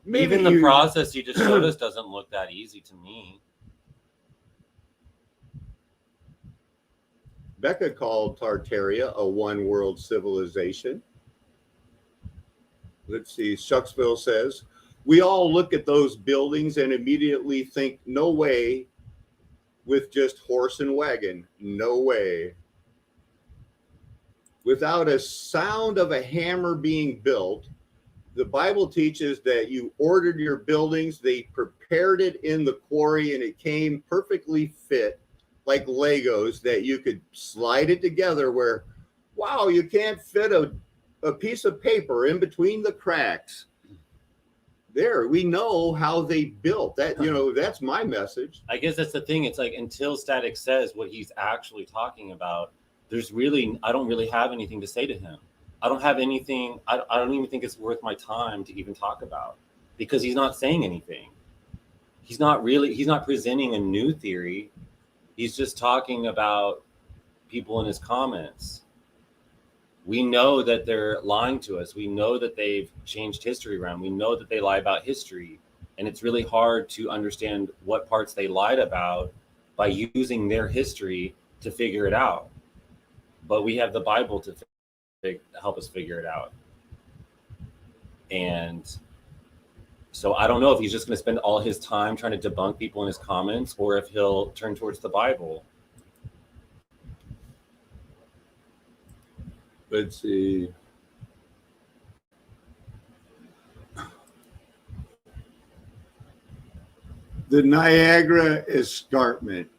even the process you just showed us doesn't look that easy to me. Becca called Tartaria a one world civilization. Let's see. Shucksville says, we all look at those buildings and immediately think, no way, with just horse and wagon. No way. Without a sound of a hammer being built, the Bible teaches that you ordered your buildings, they prepared it in the quarry, and it came perfectly fit like Legos, that you could slide it together where, wow, you can't fit a a piece of paper in between the cracks. There, we know how they built that. That's my message. I guess that's the thing. It's like until Static says what he's actually talking about, I don't really have anything to say to him. I don't have anything. I don't even think it's worth my time to even talk about, because he's not saying anything. He's not presenting a new theory. He's just talking about people in his comments. We know that they're lying to us. We know that they've changed history around. We know that they lie about history. And it's really hard to understand what parts they lied about by using their history to figure it out. But we have the Bible to help us figure it out. And so I don't know if he's just going to spend all his time trying to debunk people in his comments, or if he'll turn towards the Bible. Let's see. The Niagara Escarpment.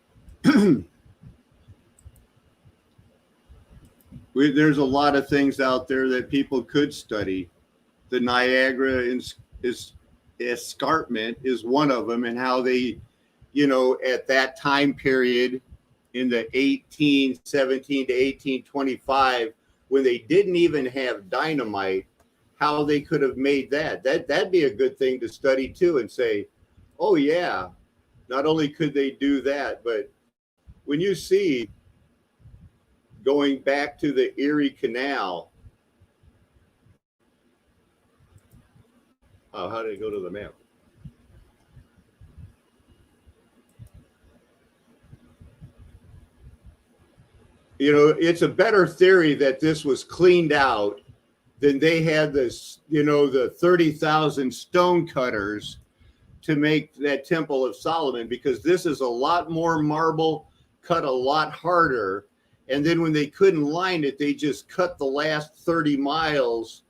There's a lot of things out there that people could study. The Niagara Escarpment is one of them, and how they, at that time period in the 1817 to 1825, when they didn't even have dynamite, how they could have made that. That'd be a good thing to study too, and say, oh yeah, not only could they do that, but when you see going back to the Erie Canal, how did it go to the map? It's a better theory that this was cleaned out than they had this, the 30,000 stone cutters to make that Temple of Solomon, because this is a lot more marble, cut a lot harder. And then when they couldn't line it, they just cut the last 30 miles,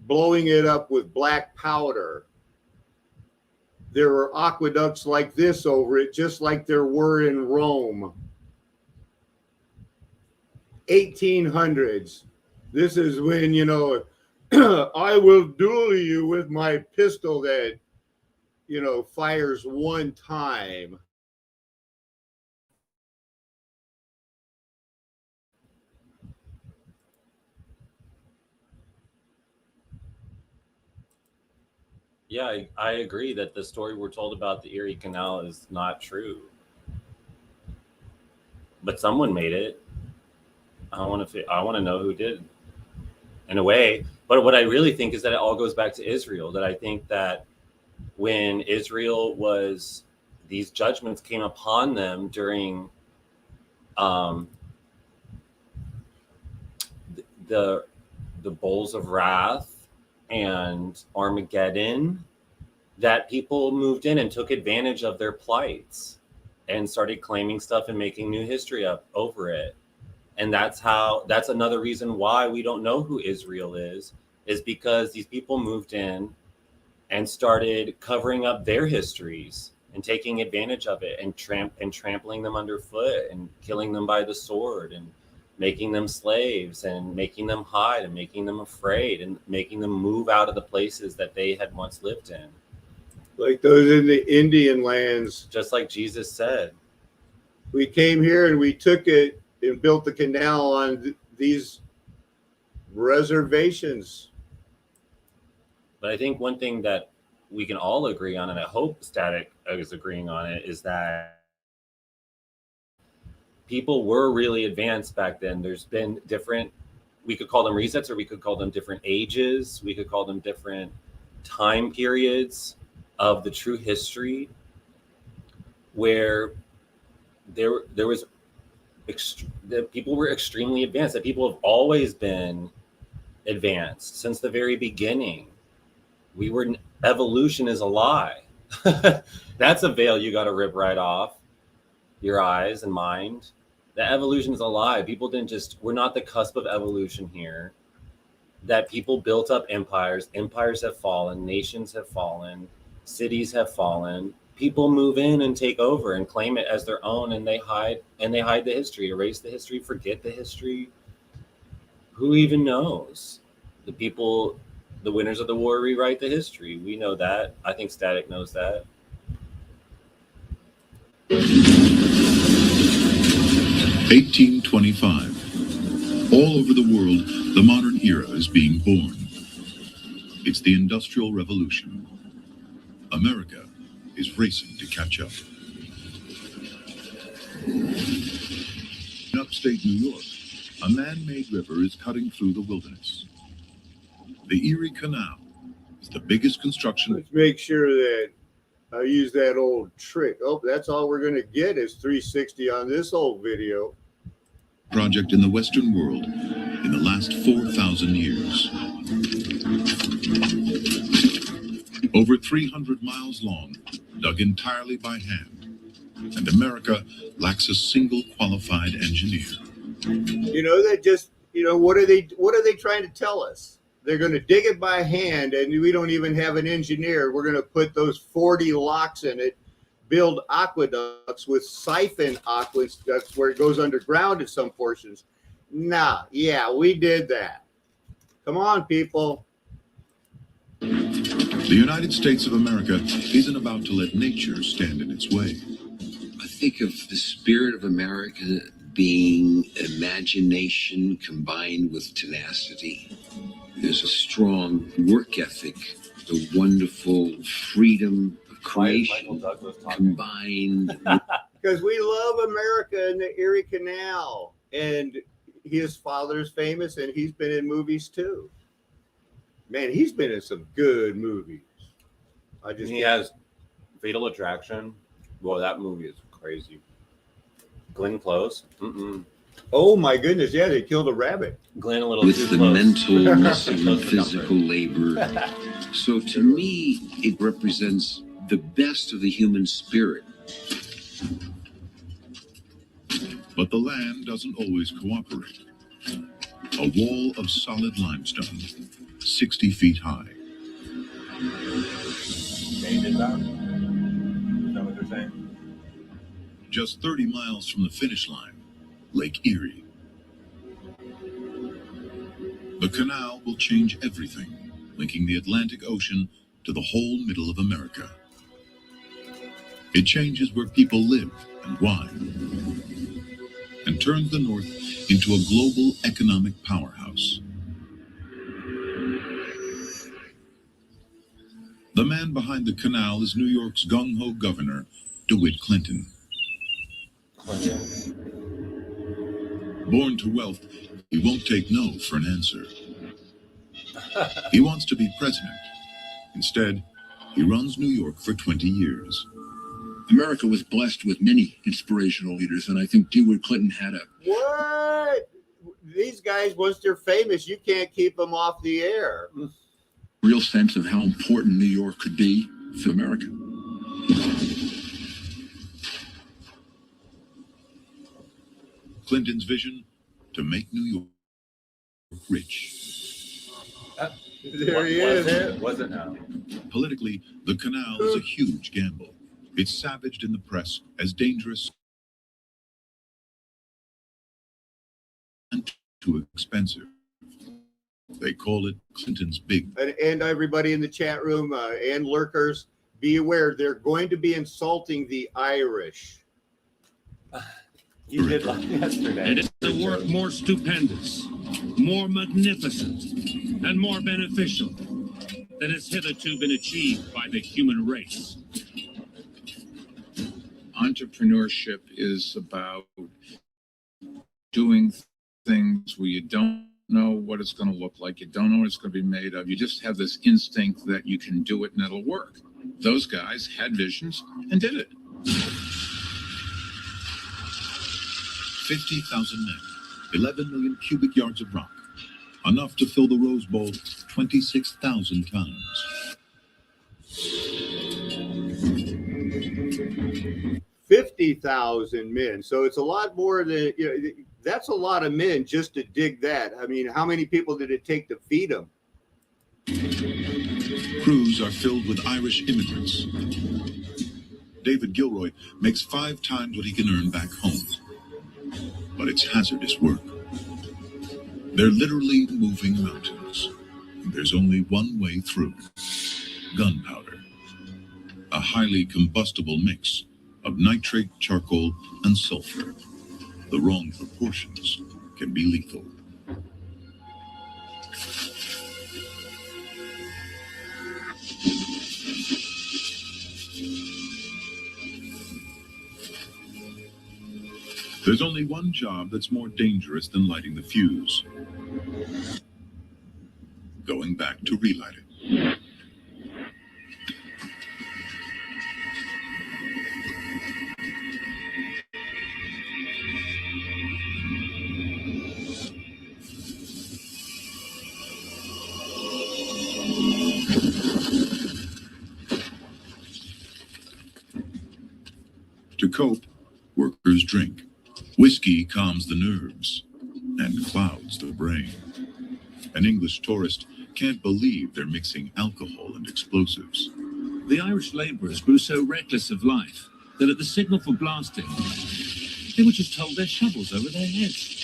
blowing it up with black powder. There were aqueducts like this over it, just like there were in Rome. 1800s. This is when, I will duel you with my pistol that, fires one time. Yeah, I agree that the story we're told about the Erie Canal is not true. But someone made it. I want to know who did, in a way. But what I really think is that it all goes back to Israel. That I think that when these judgments came upon them during the bowls of wrath and Armageddon, that people moved in and took advantage of their plights and started claiming stuff and making new history up over it. And that's another reason why we don't know who Israel is because these people moved in and started covering up their histories and taking advantage of it and trampling them underfoot and killing them by the sword and making them slaves and making them hide and making them afraid and making them move out of the places that they had once lived in. Like those in the Indian lands. Just like Jesus said. We came here and we took it and built the canal on these reservations. But I think one thing that we can all agree on, and I hope Static is agreeing on it, is that people were really advanced back then. There's been different, we could call them resets, or we could call them different ages. We could call them different time periods of the true history where there was that people were extremely advanced, that people have always been advanced since the very beginning. Evolution is a lie. That's a veil you got to rip right off your eyes and mind. That evolution is a lie. People we're not the cusp of evolution here. That people built up empires have fallen, nations have fallen, cities have fallen. People move in and take over and claim it as their own, and they hide the history, erase the history, forget the history. Who even knows? The people, the winners of the war rewrite the history. We know that. I think Static knows that. 1825. All over the world, the modern era is being born. It's the Industrial Revolution. America is racing to catch up. In upstate New York, a man-made river is cutting through the wilderness. The Erie Canal is the biggest construction. Let's make sure that I use that old trick. Oh, that's all we're going to get is 360 on this old video. Project in the Western world in the last 4,000 years. Over 300 miles long, dug entirely by hand, and America lacks a single qualified engineer. You know, that just, you know, what are they trying to tell us? They're going to dig it by hand, and we don't even have an engineer. We're going to put those 40 locks in it, build aqueducts with siphon aqueducts where it goes underground in some portions. Nah, yeah, we did that. Come on, people. The United States of America isn't about to let nature stand in its way. I think of the spirit of America being imagination combined with tenacity. There's a strong work ethic, the wonderful freedom of creation combined. Because we love America and the Erie Canal. And his father's famous, and he's been in movies too. Man, he's been in some good movies. He has Fatal Attraction. Well, that movie is crazy. Glenn Close. Oh my goodness, yeah, they killed a rabbit. Glenn a little with too the close. mental, muscle, physical labor. So to me, it represents the best of the human spirit. But the land doesn't always cooperate. A wall of solid limestone, 60 feet high. Is that what they're saying? Just 30 miles from the finish line, Lake Erie. The canal will change everything, linking the Atlantic Ocean to the whole middle of America. It changes where people live and why, and turns the North into a global economic powerhouse. The man behind the canal is New York's gung-ho governor, DeWitt Clinton. Born to wealth, he won't take no for an answer. He wants to be president. Instead, he runs New York for 20 years. America was blessed with many inspirational leaders, and I think DeWitt Clinton had a... What? These guys, once they're famous, you can't keep them off the air. real sense of how important New York could be for America. Clinton's vision to make New York rich. There he is. Was it now? Politically, the canal is a huge gamble. It's savaged in the press as dangerous and too expensive. They call it Clinton's big. And everybody in the chat room and lurkers, be aware, they're going to be insulting the Irish. You did like yesterday. It is a work more stupendous, more magnificent, and more beneficial than has hitherto been achieved by the human race. Entrepreneurship is about doing things where you don't know what it's going to look like. You don't know what it's going to be made of. You just have this instinct that you can do it and it'll work. Those guys had visions and did it. 50,000 men, 11 million cubic yards of rock, enough to fill the Rose Bowl 26,000 times. 50,000 men. So it's a lot more than, that's a lot of men just to dig that. I mean, how many people did it take to feed them? Crews are filled with Irish immigrants. David Gilroy makes 5 times what he can earn back home. But it's hazardous work. They're literally moving mountains. There's only one way through. Gunpowder. A highly combustible mix of nitrate, charcoal, and sulfur. The wrong proportions can be lethal. There's only one job that's more dangerous than lighting the fuse. Going back to relight it. To cope, workers drink. Whiskey calms the nerves and clouds the brain. An English tourist can't believe they're mixing alcohol and explosives. The Irish labourers grew so reckless of life that at the signal for blasting, they were just told their shovels over their heads.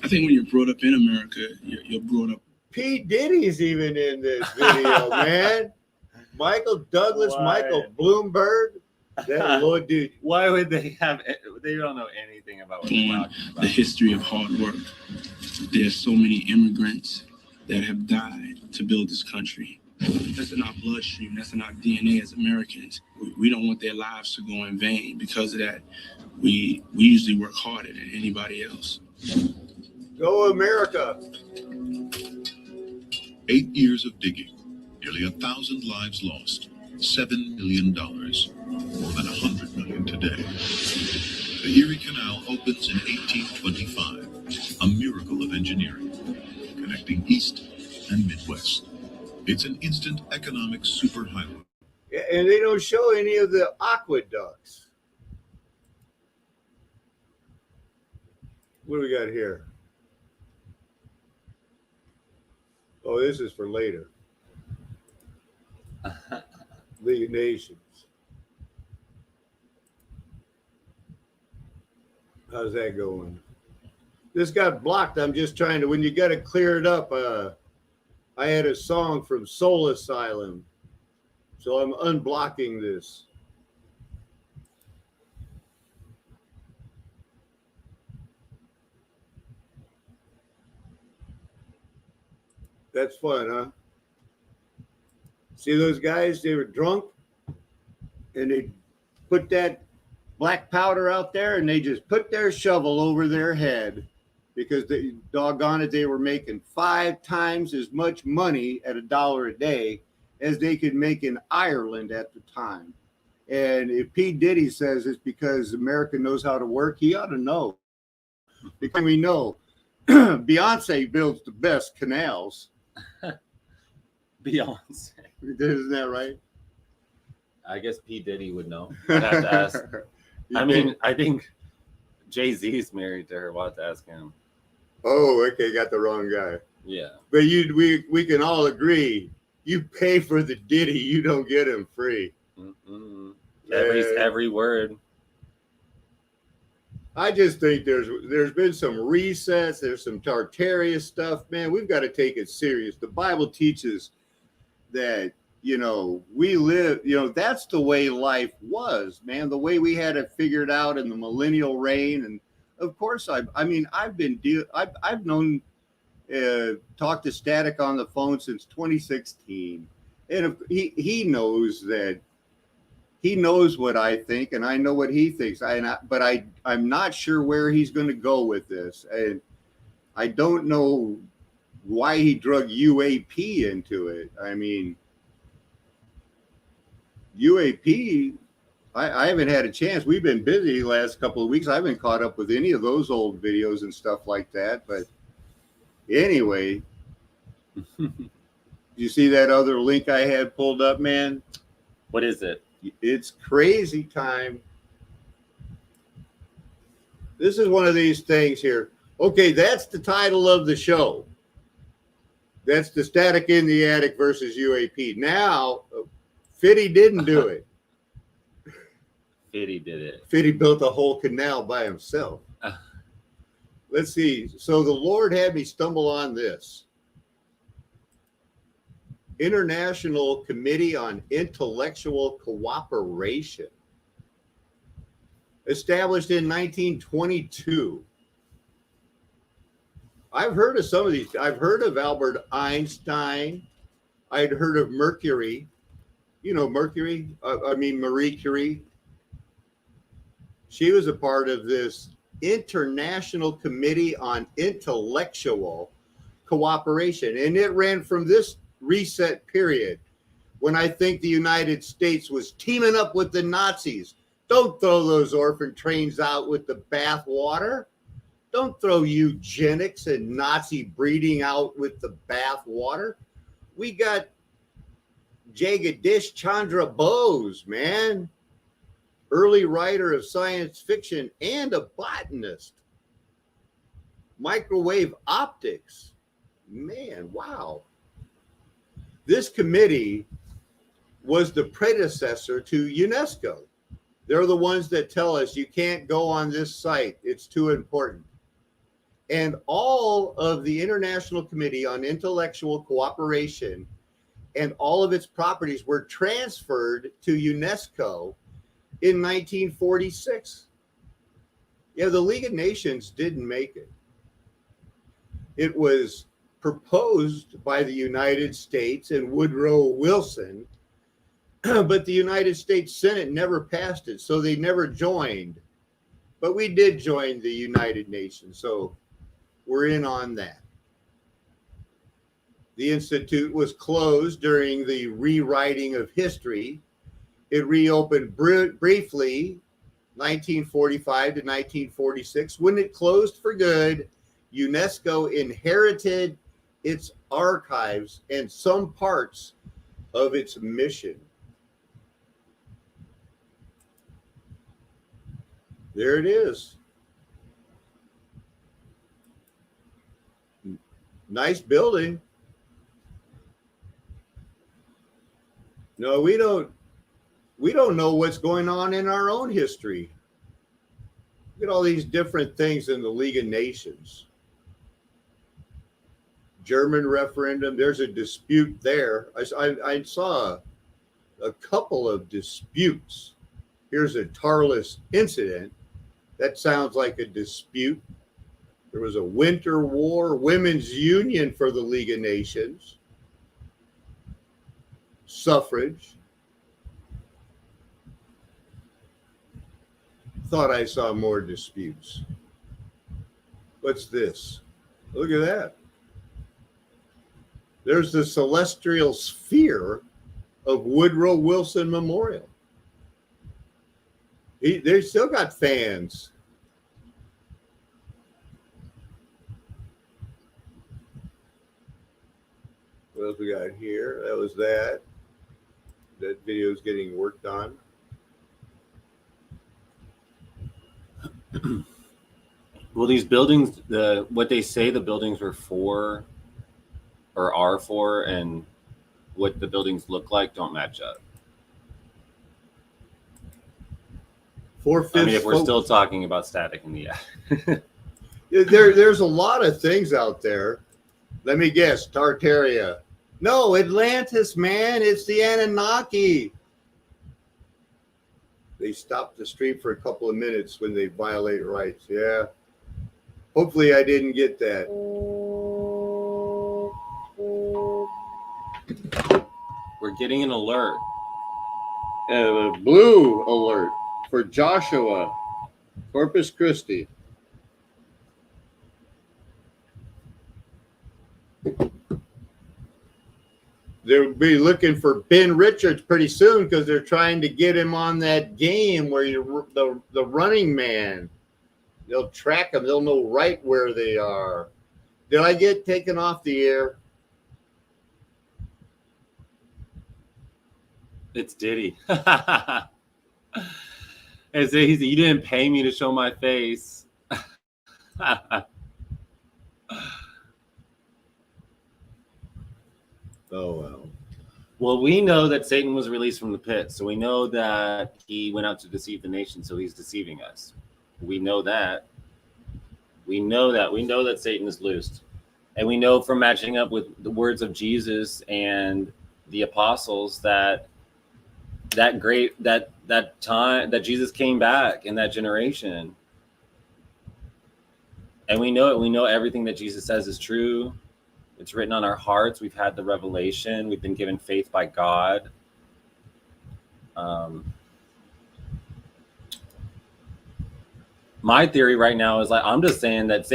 I think when you're brought up in America, you're brought up. P. Diddy's even in this video, man. Michael Douglas, Why? Michael Bloomberg. That Lord, dude. Why would they have? They don't know anything about what they're On talking about. the history of hard work. There's so many immigrants that have died to build this country. That's in our bloodstream. That's in our DNA as Americans. We don't want their lives to go in vain. Because of that, we usually work harder than anybody else. Go America. 8 years of digging, nearly 1,000 lives lost, $7 million, more than 100 million today. The Erie Canal opens in 1825, a miracle of engineering, connecting East and Midwest. It's an instant economic superhighway. And they don't show any of the aqueducts. What do we got here? Oh, this is for later. League of Nations. How's that going? This got blocked. I'm just trying to, when you got to clear it up, I had a song from Soul Asylum. So I'm unblocking this. That's fun, huh? See those guys? They were drunk and they put that black powder out there and they just put their shovel over their head because they, doggone it, they were making 5 times as much money at $1 a day as they could make in Ireland at the time. And if P. Diddy says it's because America knows how to work, he ought to know. Because we know Beyonce builds the best canals. Beyonce. Isn't that right? I guess P. Diddy would know. I'd have to ask. I mean, I think Jay-Z's married to her. We'll have to ask him. Oh, okay, got the wrong guy. Yeah. But we can all agree, you pay for the Diddy, you don't get him free. Every word. I just think there's been some resets, there's some Tartaria stuff, man. We've got to take it serious. The Bible teaches that, we live, that's the way life was, man. The way we had it figured out in the millennial reign. And of course, I've known, talked to Static on the phone since 2016. And he knows that, he knows what I think, and I know what he thinks. But I'm not sure where he's going to go with this. And I don't know why he drug UAP into it. I mean, UAP, I haven't had a chance. We've been busy the last couple of weeks. I haven't caught up with any of those old videos and stuff like that. But anyway, you see that other link I had pulled up, man? What is it? It's crazy time. This is one of these things here. Okay, that's the title of the show. That's the Static in the Attic versus UAP. Now, Fitty didn't do it. Fitty did it. Fitty built a whole canal by himself. Let's see. So the Lord had me stumble on this. International Committee on Intellectual Cooperation. Established in 1922. I've heard of some of these. I've heard of Albert Einstein. I'd heard of Mercury. You know, Mercury? Marie Curie. She was a part of this International Committee on Intellectual Cooperation. And it ran from this reset period when I think the United States was teaming up with the Nazis. Don't throw those orphan trains out with the bathwater. Don't throw eugenics and Nazi breeding out with the bathwater. We got Jagadish Chandra Bose, man. Early writer of science fiction and a botanist. Microwave optics. Man, wow. This committee was the predecessor to UNESCO. They're the ones that tell us you can't go on this site. It's too important. And all of the International Committee on Intellectual Cooperation and all of its properties were transferred to UNESCO in 1946. Yeah, the League of Nations didn't make it. It was proposed by the United States and Woodrow Wilson, but the United States Senate never passed it, so they never joined. But we did join the United Nations, so we're in on that. The Institute was closed during the rewriting of history. It reopened briefly, 1945 to 1946. When it closed for good, UNESCO inherited its archives and some parts of its mission. There it is. Nice building. No, we don't know what's going on in our own history. Look at all these different things in the League of Nations. German referendum, there's a dispute there. I saw a couple of disputes. Here's a Tarlis incident. That sounds like a dispute. There was a winter war, women's union for the League of Nations, suffrage. Thought I saw more disputes. What's this? Look at that. There's the celestial sphere of Woodrow Wilson Memorial. They still got fans. What else we got here? That was that. That video is getting worked on. Well, these buildings, what they say the buildings were for or are for and what the buildings look like don't match up. I mean, if we're still talking about static in the air. There's a lot of things out there. Let me guess, Tartaria. No, Atlantis, man. It's the Anunnaki. They stop the stream for a couple of minutes when they violate rights. Yeah. Hopefully I didn't get that. We're getting an alert. A blue alert for Joshua, Corpus Christi. They'll be looking for Ben Richards pretty soon because they're trying to get him on that game where you're the running man. They'll track them. They'll know right where they are. Did I get taken off the air? It's Diddy. You didn't pay me to show my face. Oh, well. Well, we know that Satan was released from the pit, so we know that he went out to deceive the nation, so he's deceiving us. We know that. We know that. We know that Satan is loosed. And we know from matching up with the words of Jesus and the apostles that time that Jesus came back in that generation. And we know it. We know everything that Jesus says is true. It's written on our hearts. We've had the revelation. We've been given faith by God. My theory right now is like, I'm just saying that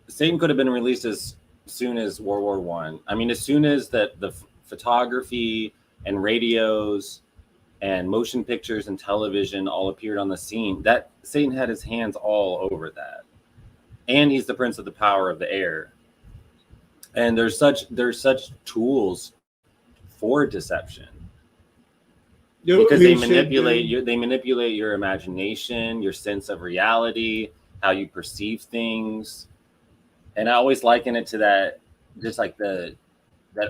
Satan could have been released as soon as World War One. I mean, as soon as that the photography and radios and motion pictures and television all appeared on the scene, that Satan had his hands all over that. And he's the prince of the power of the air. And there's such tools for deception. Because they manipulate your imagination, your sense of reality, how you perceive things. And I always liken it to that, just like that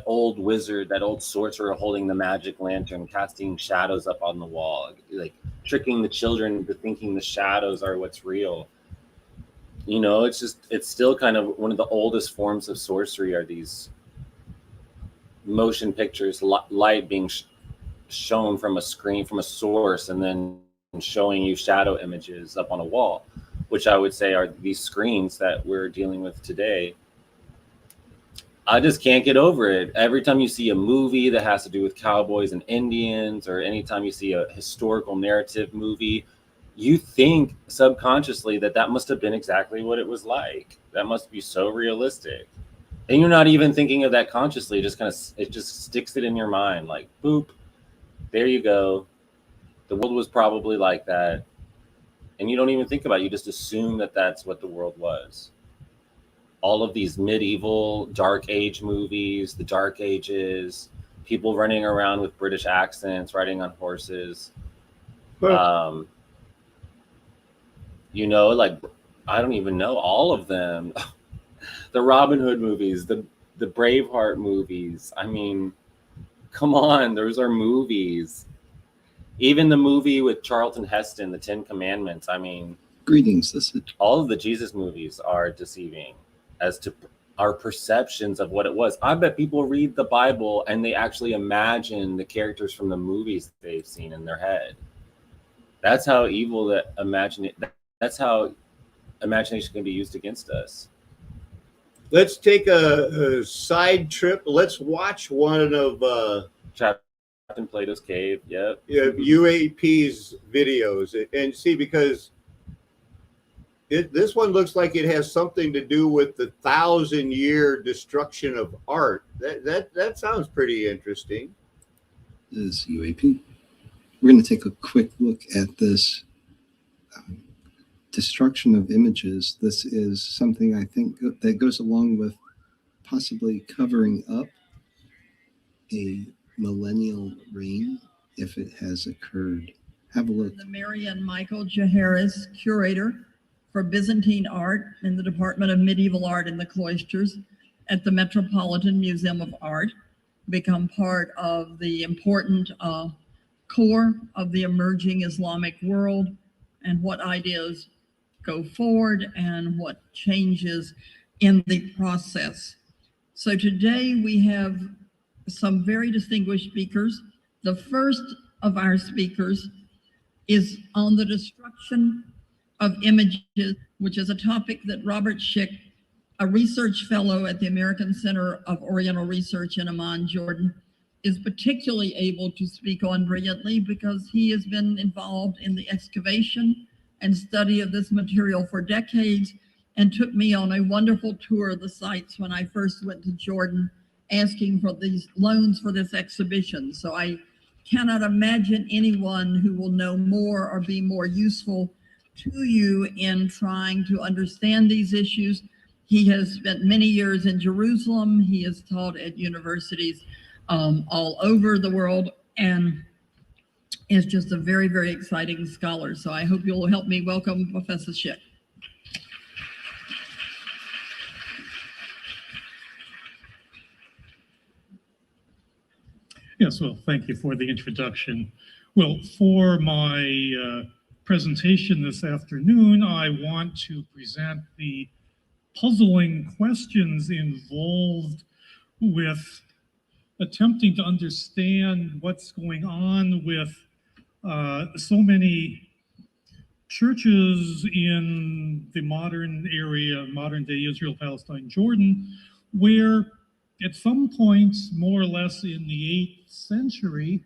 old wizard, that old sorcerer holding the magic lantern, casting shadows up on the wall, like tricking the children into thinking the shadows are what's real. You know, it's still kind of one of the oldest forms of sorcery are these motion pictures, light being shown from a screen, from a source, and then showing you shadow images up on a wall, which I would say are these screens that we're dealing with today. I just can't get over it. Every time you see a movie that has to do with cowboys and Indians, or anytime you see a historical narrative movie, you think subconsciously that must have been exactly what it was like. That must be so realistic. And you're not even thinking of that consciously. It just sticks it in your mind, like, boop, there you go. The world was probably like that. And you don't even think about it. You just assume that that's what the world was. All of these medieval dark age movies, the dark ages, people running around with British accents, riding on horses. You know, like, I don't even know all of them. The Robin Hood movies, the Braveheart movies. I mean, come on, those are movies. Even the movie with Charlton Heston, The 10 Commandments. I mean, greetings. All of the Jesus movies are deceiving as to our perceptions of what it was. I bet people read the Bible and they actually imagine the characters from the movies they've seen in their head. That's how evil that's how imagination can be used against us. Let's take a side trip. Let's watch one of Captain Plato's Cave. Yep. UAP's videos and see, because this one looks like it has something to do with the 1,000-year destruction of art. That sounds pretty interesting. This is UAP. We're going to take a quick look at this destruction of images. This is something I think that goes along with possibly covering up a millennial reign if it has occurred. Have a look. The Mary and Michael Jaharis, curator for Byzantine art in the Department of Medieval Art in the Cloisters at the Metropolitan Museum of Art, become part of the important core of the emerging Islamic world, and what ideas go forward and what changes in the process. So today we have some very distinguished speakers. The first of our speakers is on the destruction of images, which is a topic that Robert Schick, a research fellow at the American Center of Oriental Research in Amman, Jordan, is particularly able to speak on brilliantly, because he has been involved in the excavation and study of this material for decades, and took me on a wonderful tour of the sites when I first went to Jordan, asking for these loans for this exhibition. So I cannot imagine anyone who will know more or be more useful to you in trying to understand these issues. He has spent many years in Jerusalem. He has taught at universities all over the world, and is just a very, very exciting scholar. So I hope you'll help me welcome Professor Schick. Yes, well, thank you for the introduction. Well, for my presentation this afternoon, I want to present the puzzling questions involved with attempting to understand what's going on with so many churches in the modern area, modern day Israel, Palestine, Jordan, where at some point, more or less in the 8th century,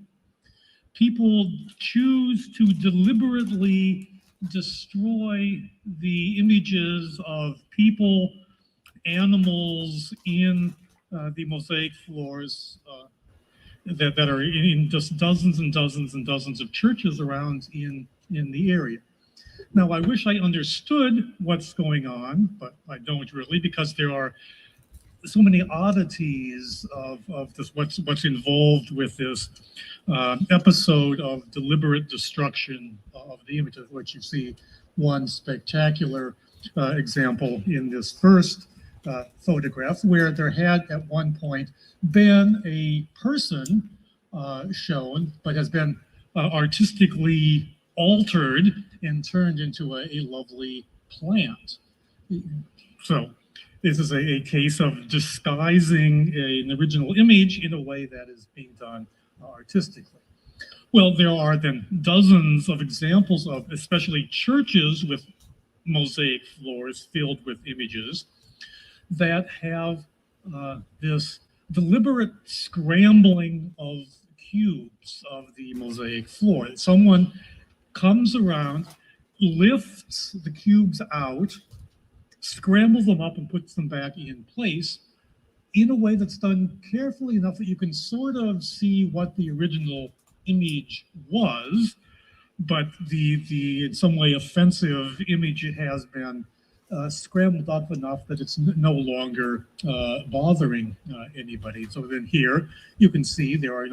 people choose to deliberately destroy the images of people, animals in the mosaic floors that are in just dozens and dozens and dozens of churches around in the area. Now, I wish I understood what's going on, but I don't really, because there are so many oddities of this, what's involved with this episode of deliberate destruction of the image, of which you see one spectacular example in this first photograph, where there had at one point been a person shown, but has been artistically altered and turned into a lovely plant. So this is a case of disguising an original image in a way that is being done artistically. Well, there are then dozens of examples of especially churches with mosaic floors filled with images that have this deliberate scrambling of cubes of the mosaic floor. Someone comes around, lifts the cubes out, scrambles them up and puts them back in place in a way that's done carefully enough that you can sort of see what the original image was, but the in some way offensive image has been scrambled up enough that it's no longer bothering anybody. So then here you can see there are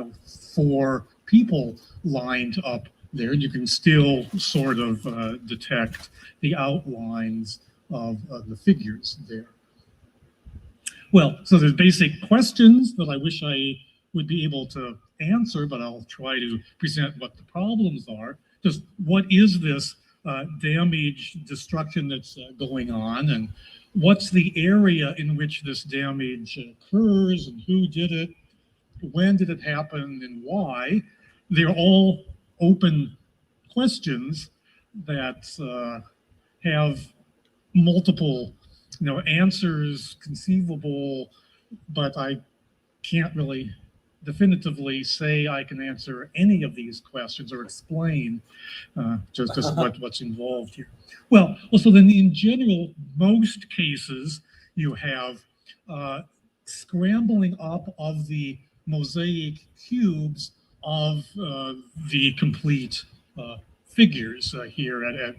4 people lined up there, and you can still sort of detect the outlines of the figures there. Well, so there's basic questions that I wish I would be able to answer, but I'll try to present what the problems are. Just what is this damage, destruction that's going on, and what's the area in which this damage occurs, and who did it, when did it happen, and why? They're all open questions that have multiple answers conceivable, but I can't really definitively say I can answer any of these questions or explain just what's involved here. Well, so then in general, most cases you have scrambling up of the mosaic cubes of the complete figures here at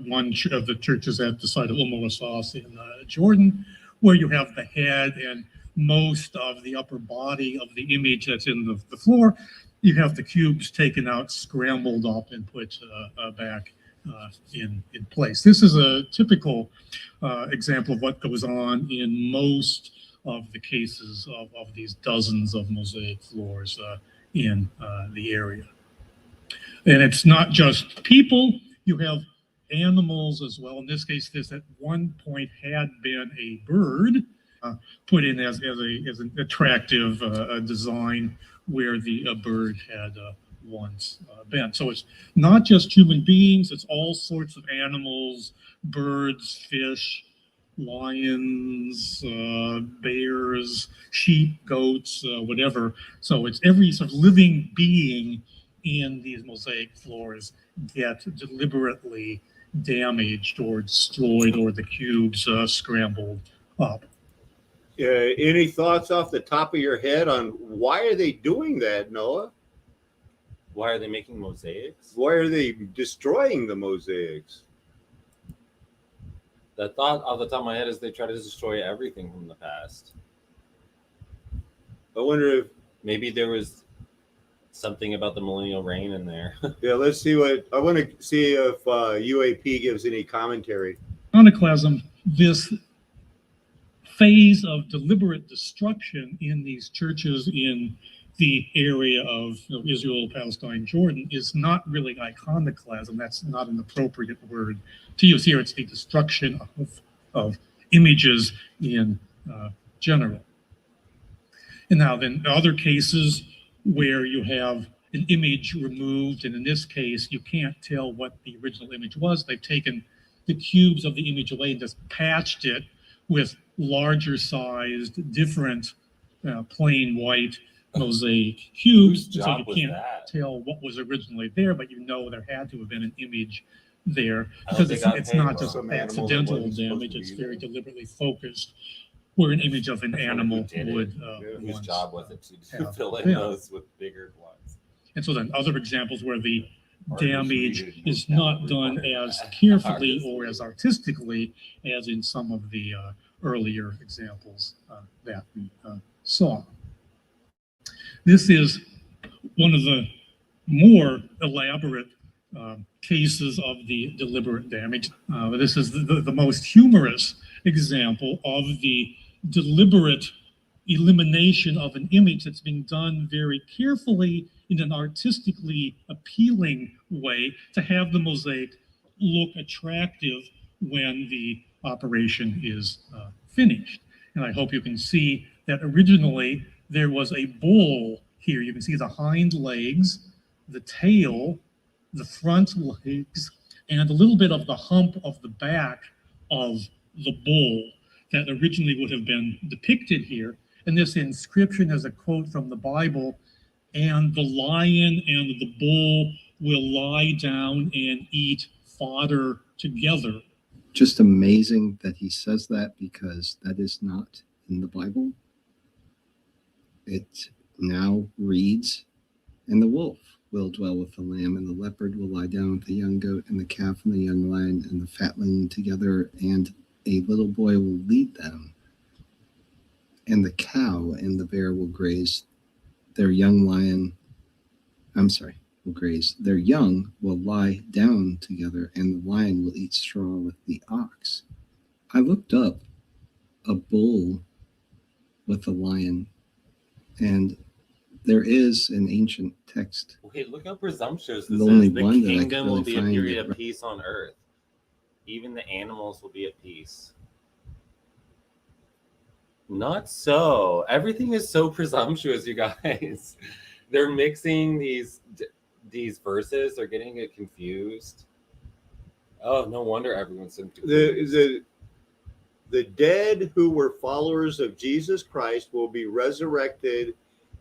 one of the churches at the site of Asas in Jordan, where you have the head and most of the upper body of the image that's in the floor. You have the cubes taken out, scrambled up, and put back in place. This is a typical example of what goes on in most of the cases of these dozens of mosaic floors in the area. And it's not just people, you have animals as well. In this case, this at one point had been a bird put in as an attractive design where the bird had once been. So it's not just human beings, it's all sorts of animals, birds, fish, lions, bears, sheep, goats, whatever. So it's every sort of living being in these mosaic floors get deliberately damaged or destroyed, or the cubes scrambled up. Any thoughts off the top of your head on why are they doing that, Noah? Why are they making mosaics? Why are they destroying the mosaics? The thought off the top of my head is they try to destroy everything from the past. I wonder if maybe there was something about the millennial reign in there. Yeah, let's see what I want to see if UAP gives any commentary. Iconoclasm, this phase of deliberate destruction in these churches in the area of Israel, Palestine, Jordan is not really iconoclasm. That's not an appropriate word to use here. It's the destruction of images in general. And now then other cases where you have an image removed, and in this case, you can't tell what the original image was. They've taken the cubes of the image away and just patched it with larger sized, different plain white mosaic cubes. Whose So job you was can't that? tell what was originally there, but you know there had to have been an image there I hope because they it's, got it's paid not well. just Some animal that accidental wasn't supposed damage, to it's be very there. deliberately focused where an image of an I wonder who animal did it. would Whose once job was it to have fill in been. those with bigger ones? And so then other examples where the Artists damage needed is more not talent done required as that. carefully Artists or needed. as artistically as in some of the earlier examples that we saw. This is one of the more elaborate cases of the deliberate damage. This is the most humorous example of the deliberate elimination of an image that's being done very carefully in an artistically appealing way to have the mosaic look attractive when the operation is finished. And I hope you can see that originally there was a bull here. You can see the hind legs, the tail, the front legs, and a little bit of the hump of the back of the bull that originally would have been depicted here. And this inscription is a quote from the Bible, and the lion and the bull will lie down and eat fodder together. Just amazing that he says that, because that is not in the Bible. It now reads, and the wolf will dwell with the lamb, and the leopard will lie down with the young goat, and the calf and the young lion and the fatling together, and a little boy will lead them. And the cow and the bear will graze, their young will graze. Their young will lie down together, and the lion will eat straw with the ox. I looked up a bull with a lion, and there is an ancient text. Wait, look how presumptuous this The only is. The one that I could kingdom will really be a find period that- of peace on earth. Even the animals will be at peace. Not so. Everything is so presumptuous, you guys. They're mixing these verses. They're getting it confused. Oh, no wonder everyone's so confused. The dead who were followers of Jesus Christ will be resurrected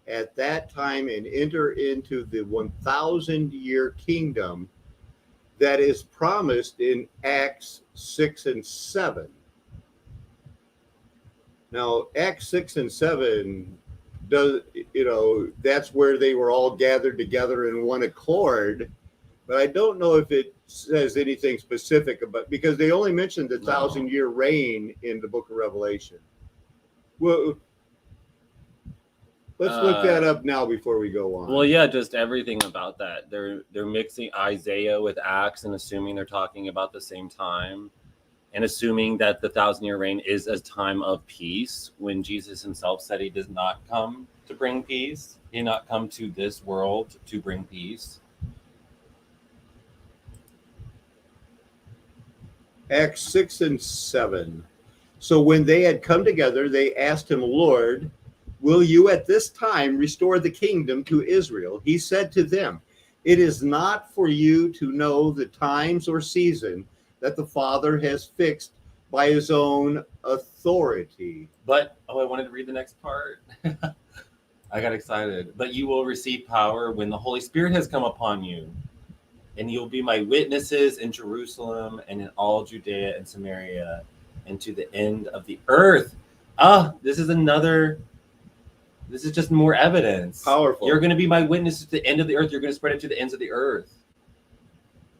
at that time and enter into the 1,000-year kingdom that is promised in Acts 6 and 7. Now, Acts 6 and 7 that's where they were all gathered together in one accord. But I don't know if it says anything specific about, because they only mentioned the 1,000-year reign in the book of Revelation. Well, let's look that up now before we go on. Well, yeah, just everything about that. They're mixing Isaiah with Acts and assuming they're talking about the same time, and assuming that the 1,000-year reign is a time of peace, when Jesus himself said he does not come to bring peace. He did not come to this world to bring peace. Acts 6 and 7. So when they had come together, they asked him, Lord, will you at this time restore the kingdom to Israel? He said to them, it is not for you to know the times or season that the Father has fixed by his own authority. But, I wanted to read the next part. I got excited. But you will receive power when the Holy Spirit has come upon you. And you'll be my witnesses in Jerusalem and in all Judea and Samaria and to the end of the earth. This is just more evidence. Powerful. You're going to be my witness to the end of the earth. You're going to spread it to the ends of the earth.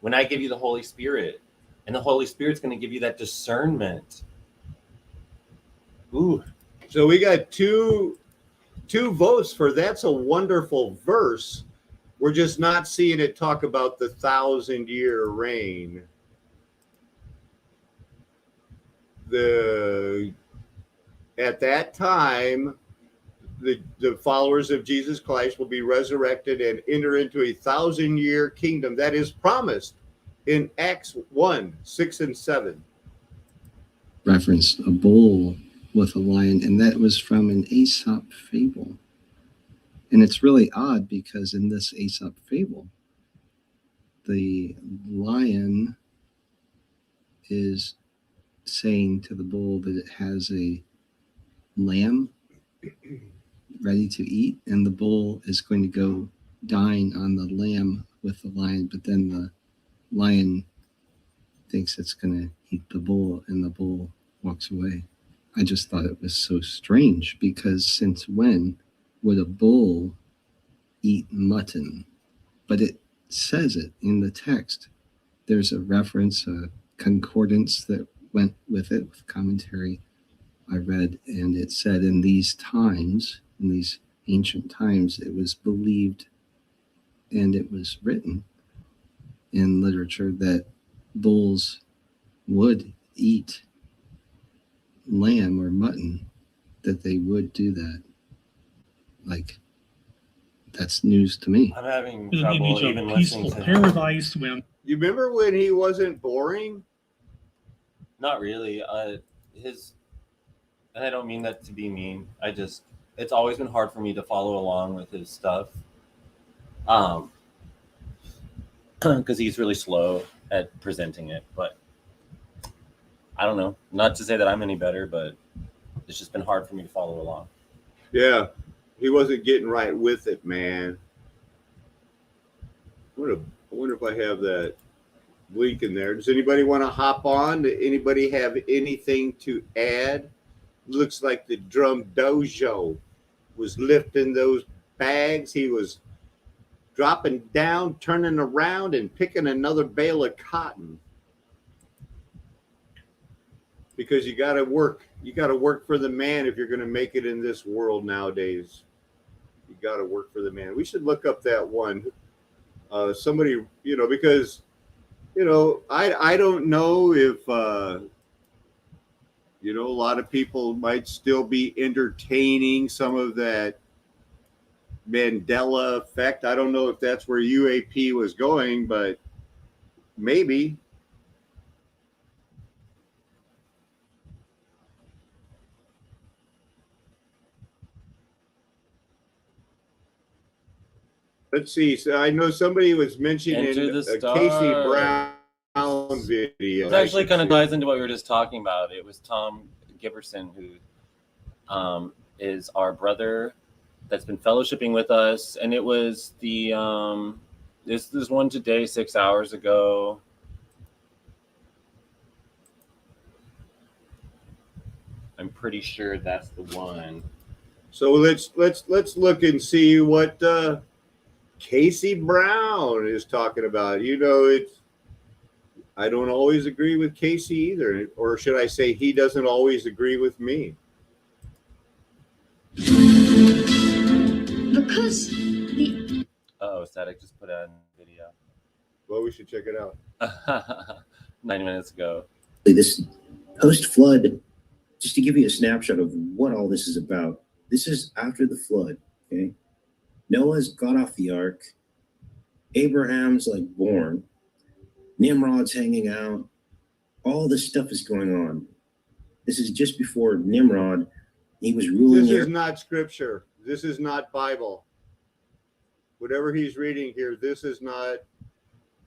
When I give you the Holy Spirit. And the Holy Spirit's going to give you that discernment. Ooh. So we got two votes for that's a wonderful verse. We're just not seeing it talk about the 1,000-year reign. At that time, the followers of Jesus Christ will be resurrected and enter into a 1,000-year kingdom that is promised in Acts 1, 6 and 7. Referenced a bull with a lion, and that was from an Aesop fable. And it's really odd because in this Aesop fable, the lion is saying to the bull that it has a lamb ready to eat, and the bull is going to go dine on the lamb with the lion, but then the lion thinks it's going to eat the bull, and the bull walks away. I just thought it was so strange, because since when would a bull eat mutton? But it says it in the text. There's a reference, a concordance that went with it, with commentary I read, and it said in these times, in these ancient times, it was believed and it was written in literature that bulls would eat lamb or mutton, that they would do that. Like, that's news to me. I'm having An trouble image even of peaceful listening to paradise when You remember when he wasn't boring? Not really. And I don't mean that to be mean. It's always been hard for me to follow along with his stuff. Because he's really slow at presenting it. But I don't know. Not to say that I'm any better, but it's just been hard for me to follow along. Yeah, he wasn't getting right with it, man. I wonder if I have that link in there. Does anybody want to hop on? Does anybody have anything to add? Looks like the drum dojo was lifting those bags. He was dropping down, turning around, and picking another bale of cotton. Because you got to work. You got to work for the man if you're going to make it in this world nowadays. You got to work for the man. We should look up that one. Somebody, because, I don't know if, a lot of people might still be entertaining some of that Mandela effect. I don't know if that's where UAP was going, but maybe. Let's see. So I know somebody was mentioning Enter the a Stars. Casey Brown video. It actually kind of ties into what we were just talking about. It was Tom Giberson, who is our brother that's been fellowshipping with us. And it was this one today, 6 hours ago. I'm pretty sure that's the one. So let's look and see what Casey Brown is talking about. I don't always agree with Casey either, or should I say he doesn't always agree with me. Because the Static just put on video. Well, we should check it out. 9 minutes ago. This post-flood, just to give you a snapshot of what all this is about. This is after the flood, okay? Noah's got off the ark. Abraham's born. Nimrod's hanging out. All this stuff is going on. This is just before Nimrod. He was ruling. This is not scripture. This is not Bible. Whatever he's reading here, this is not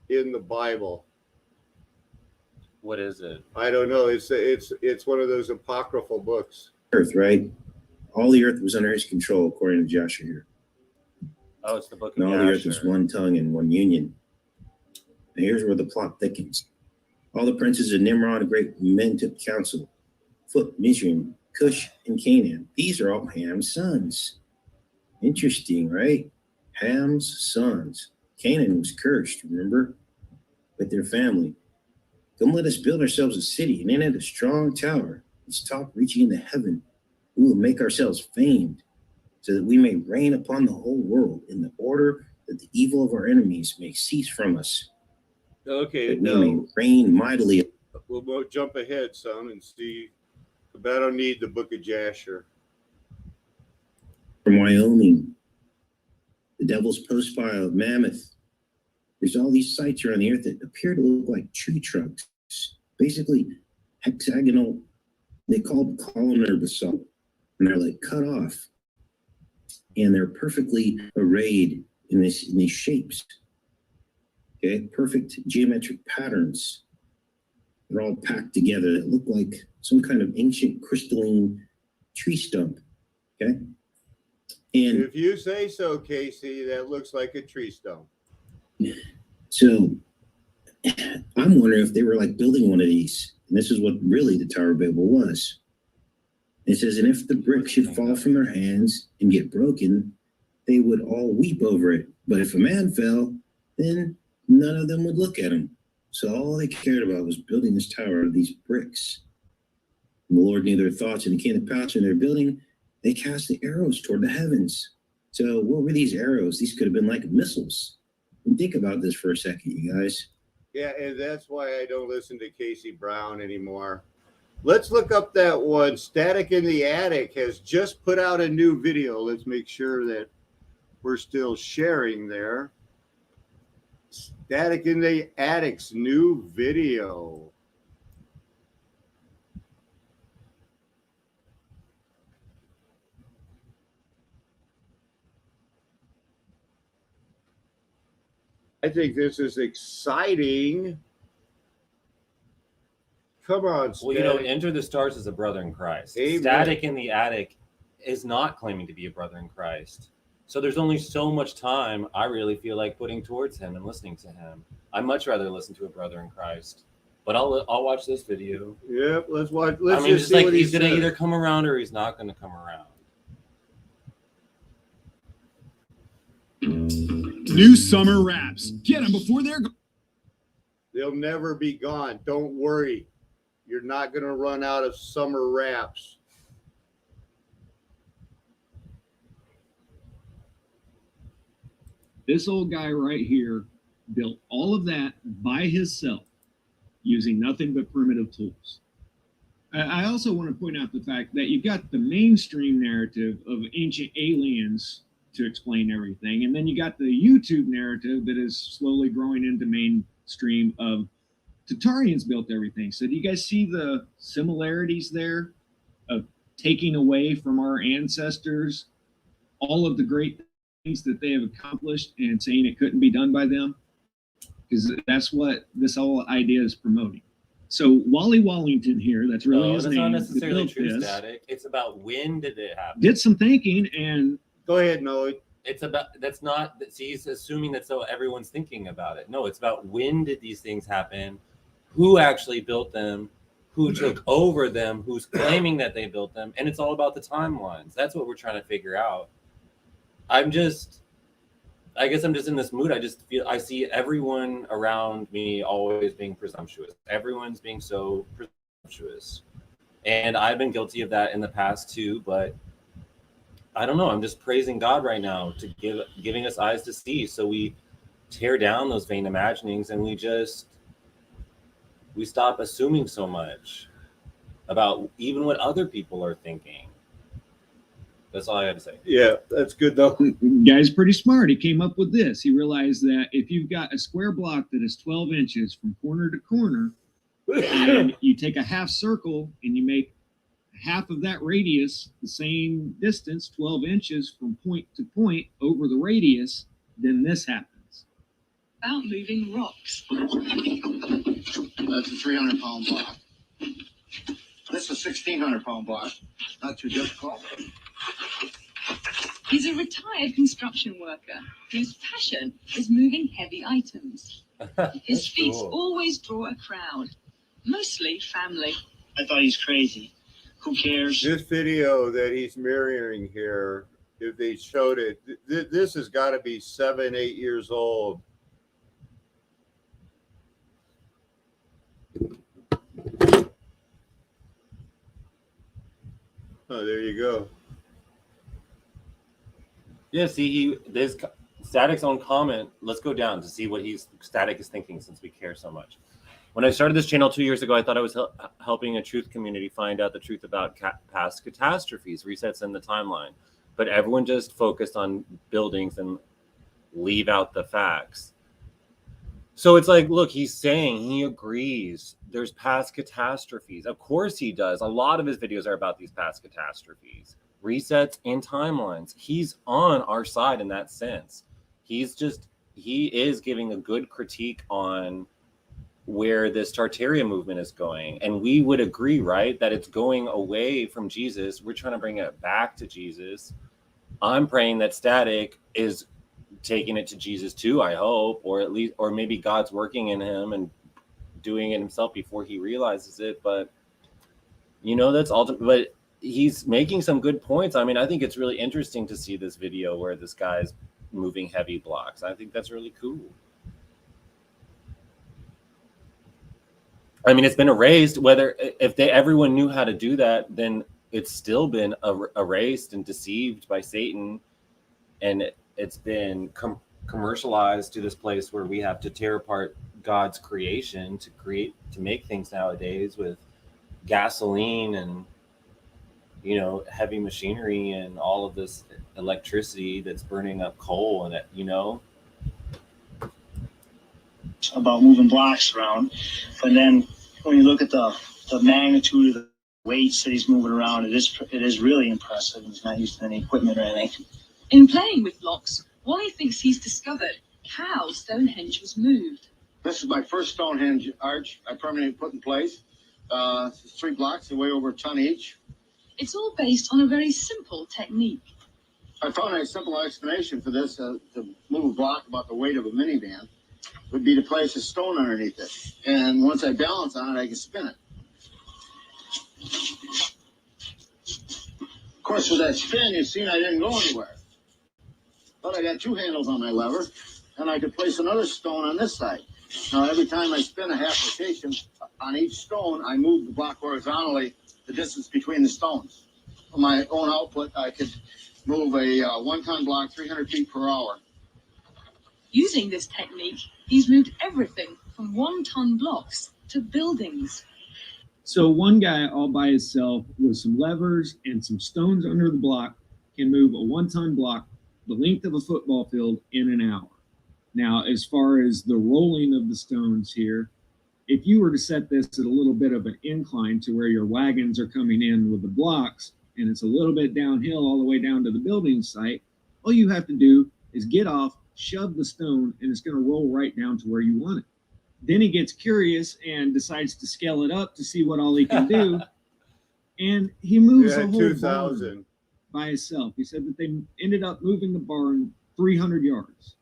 in the Bible. What is it? I don't know. It's one of those apocryphal books. Earth, right? All the earth was under his control, according to Joshua here. Oh, it's the book of And all the earth was Jasher. one tongue and one union. And here's where the plot thickens. All the princes of Nimrod, a great men took counsel. Phut, Mizraim, Cush, and Canaan. These are all Ham's sons. Interesting, right? Ham's sons. Canaan was cursed, remember? With their family. Come, let us build ourselves a city, and in it a strong tower, its top reaching into heaven. We will make ourselves famed, so that we may reign upon the whole world in the order that the evil of our enemies may cease from us. Okay, That we may reign mightily. We'll jump ahead some and see. But I don't need the book of Jasher. From Wyoming, the Devil's Postpile, Mammoth. There's all these sites around the earth that appear to look like tree trunks, basically hexagonal. They call columnar basalt, and they're like cut off, and they're perfectly arrayed in these shapes. Okay, perfect geometric patterns. They're all packed together that look like some kind of ancient crystalline tree stump. Okay, and If you say so, Casey, that looks like a tree stump. so I'm wondering if they were like building one of these, and this is what really the Tower of Babel was. It says, and if the brick should fall from their hands and get broken, they would all weep over it. But if a man fell, then none of them would look at him. So all they cared about was building this tower of these bricks. And the Lord knew their thoughts, and it came to pass in their building, they cast the arrows toward the heavens. So what were these arrows? These could have been like missiles. And think about this for a second, you guys. Yeah, and that's why I don't listen to Casey Brown anymore. Let's look up that one. Static in the Attic has just put out a new video. Let's make sure that we're still sharing there. Static in the Attic's new video. I think this is exciting. Come on, Static. Well, you know, Enter the Stars is a brother in Christ. Amen. Static in the Attic is not claiming to be a brother in Christ. So there's only so much time I really feel like putting towards him and listening to him. I'd much rather listen to a brother in Christ. But I'll watch this video. Yep, let's watch. Let's I mean, just it's see like what he's he gonna says. either come around or he's not gonna come around. New summer wraps. Get them before they're gone. They'll never be gone. Don't worry. You're not going to run out of summer wraps. This old guy right here built all of that by himself using nothing but primitive tools. I also want to point out the fact that you've got the mainstream narrative of ancient aliens to explain everything, and then you got the YouTube narrative that is slowly growing into mainstream of Tatarians built everything. So do you guys see the similarities there of taking away from our ancestors all of the great things that they have accomplished and saying it couldn't be done by them? Because that's what this whole idea is promoting. So Wally Wallington here, that's really his name. That's not necessarily built true, this, Static. It's about when did it happen. did some thinking, and Go ahead, Noah. It's about, that's not, see, he's assuming that so everyone's thinking about it. No, it's about when did these things happen, who actually built them, who took over them, who's claiming that they built them, and it's all about the timelines. That's what we're trying to figure out. I guess I'm just in this mood. I just feel, I see everyone around me always being presumptuous. Everyone's being so presumptuous. And I've been guilty of that in the past too, but I don't know. I'm just praising God right now to giving us eyes to see. So we tear down those vain imaginings and we stop assuming so much about even what other people are thinking. That's all I had to say. Yeah, that's good though. guy's pretty smart. He came up with this. He realized that if you've got a square block that is 12 inches from corner to corner, and you take a half circle and you make half of that radius the same distance, 12 inches from point to point over the radius, then this happens. About moving rocks. That's a 300-pound block. This is a 1,600-pound block. Not too difficult. He's a retired construction worker whose passion is moving heavy items. His feats always draw a crowd, mostly family. I thought he's crazy. Who cares? This video that he's mirroring here, if they showed it, this has got to be 7-8 years old. Oh, there you go. Yeah, see, there's Static's own comment. Let's go down to see what Static is thinking since we care so much. When I started this channel 2 years ago, I thought I was helping a truth community find out the truth about past catastrophes, resets in the timeline. but everyone just focused on buildings and leave out the facts. So it's like, look, he's saying he agrees there's past catastrophes. Of course he does. A lot of his videos are about these past catastrophes, resets and timelines. He's on our side in that sense. He is giving a good critique on where this Tartaria movement is going. And we would agree, right, that it's going away from Jesus. We're trying to bring it back to Jesus. I'm praying that Static is taking it to Jesus too, I hope, or at least, or maybe God's working in him and doing it himself before he realizes it. But that's ultimate. But he's making some good points. I mean, I think it's really interesting to see this video where this guy's moving heavy blocks. I think that's really cool. I mean, it's been erased. If everyone knew how to do that, then it's still been erased and deceived by Satan, and it's been commercialized to this place where we have to tear apart God's creation to make things nowadays with gasoline and heavy machinery and all of this electricity that's burning up coal and it. About moving blocks around, but then when you look at the magnitude of the weights that he's moving around, it is really impressive. He's not using any equipment or anything. In playing with blocks, Wally thinks he's discovered how Stonehenge was moved. This is my first Stonehenge arch I permanently put in place. It's 3 blocks, they weigh over a ton each. It's all based on a very simple technique. I found a simple explanation for this. To move a block about the weight of a minivan would be to place a stone underneath it. And once I balance on it, I can spin it. Of course, with that spin, you've seen I didn't go anywhere. But I got 2 handles on my lever, and I could place another stone on this side. Now, every time I spin a half rotation on each stone, I move the block horizontally, the distance between the stones. On my own output, I could move a 1-ton block 300 feet per hour. Using this technique, he's moved everything from 1-ton blocks to buildings. So one guy all by himself with some levers and some stones under the block can move a 1-ton block the length of a football field in an hour. Now, as far as the rolling of the stones here, if you were to set this at a little bit of an incline to where your wagons are coming in with the blocks, and it's a little bit downhill all the way down to the building site, all you have to do is get off, shove the stone, and it's going to roll right down to where you want it. Then he gets curious and decides to scale it up to see what all he can do. And he moves the whole barn by himself. He said that they ended up moving the barn 300 yards.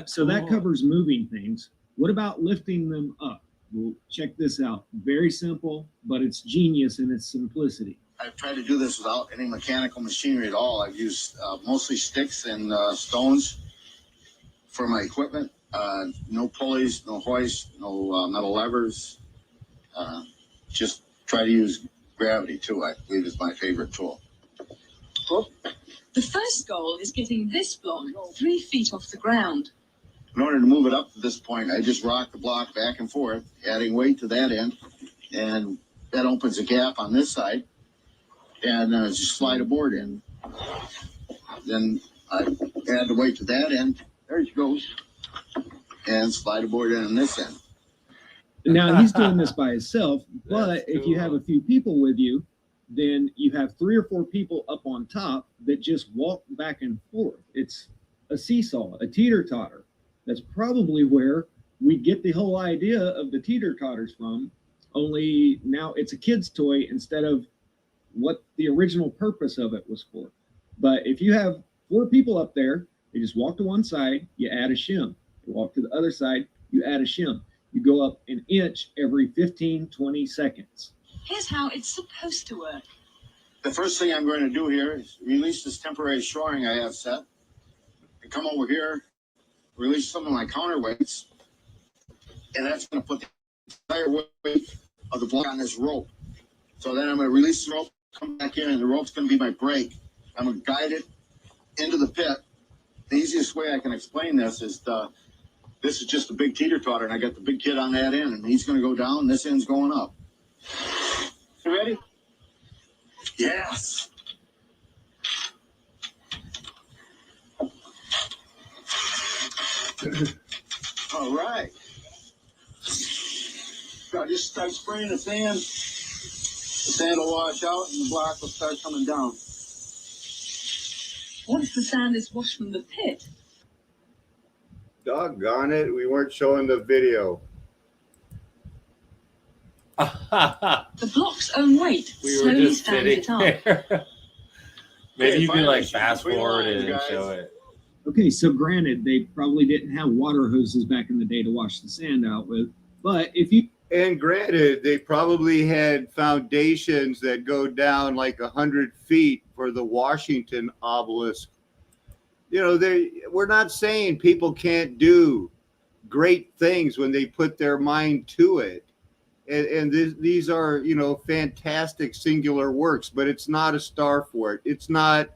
So that covers moving things. What about lifting them up? Well, check this out. Very simple, but it's genius in its simplicity. I've tried to do this without any mechanical machinery at all. I've used mostly sticks and stones for my equipment. No pulleys, no hoists, no metal levers. Just try to use gravity too, I believe is my favorite tool. The first goal is getting this block 3 feet off the ground. In order to move it up to this point, I just rock the block back and forth, adding weight to that end, and that opens a gap on this side, and just slide a board in. Then I add the weight to that end, there she goes, and slide a board in on this end. Now he's doing this by himself, but if you have a few people with you, then you have 3 or 4 people up on top that just walk back and forth. It's a seesaw, a teeter-totter. That's probably where we get the whole idea of the teeter-totters from, only now it's a kid's toy instead of what the original purpose of it was for. But if you have 4 people up there, they just walk to one side, you add a shim. You walk to the other side, you add a shim. You go up an inch every 15, 20 seconds. Here's how it's supposed to work. The first thing I'm going to do here is release this temporary shoring I have set. And come over here, release some of my counterweights, and that's going to put the entire weight of the block on this rope. So then I'm going to release the rope, come back in, and the rope's going to be my brake. I'm going to guide it into the pit. The easiest way I can explain this is this is just a big teeter-totter, and I got the big kid on that end, and he's going to go down, and this end's going up. You ready? Yes. All right. Now just start spraying the sand. The sand will wash out and the block will start coming down. Once the sand is washed from the pit, Doggone it, we weren't showing the video. the block's own weight We were slowly just stands sitting it up. there. Maybe Okay, you can like finally, fast between the forward lines, it and guys. show it. Okay, so granted, they probably didn't have water hoses back in the day to wash the sand out with, but if you And granted, they probably had foundations that go down like 100 feet for the Washington obelisk. You know, we're not saying people can't do great things when they put their mind to it. And these are, you know, fantastic singular works, but it's not a star fort. It's not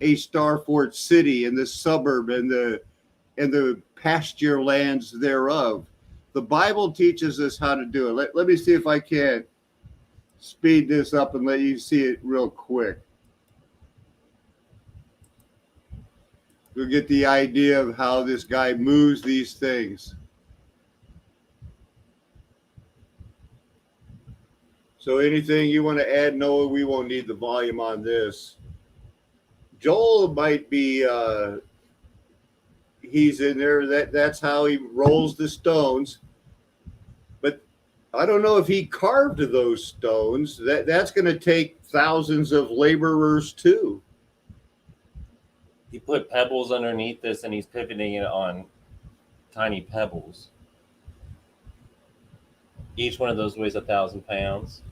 a star fort city and the suburb and the pasture lands thereof. The Bible teaches us how to do it. Let me see if I can speed this up and let you see it real quick. You'll get the idea of how this guy moves these things. So anything you want to add, Noah? We won't need the volume on this. Joel might be, he's in there. That's how he rolls the stones. But I don't know if he carved those stones. That's going to take thousands of laborers too. He put pebbles underneath this and he's pivoting it on tiny pebbles. Each one of those weighs 1,000 pounds.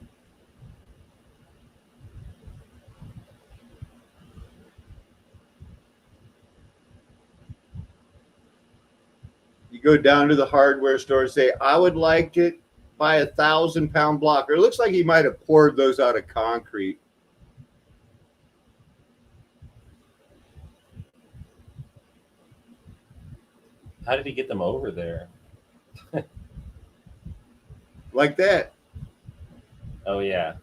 You go down to the hardware store and say, I would like it by 1,000-pound block. Or it looks like he might have poured those out of concrete. How did he get them over there? Like that. Oh, yeah.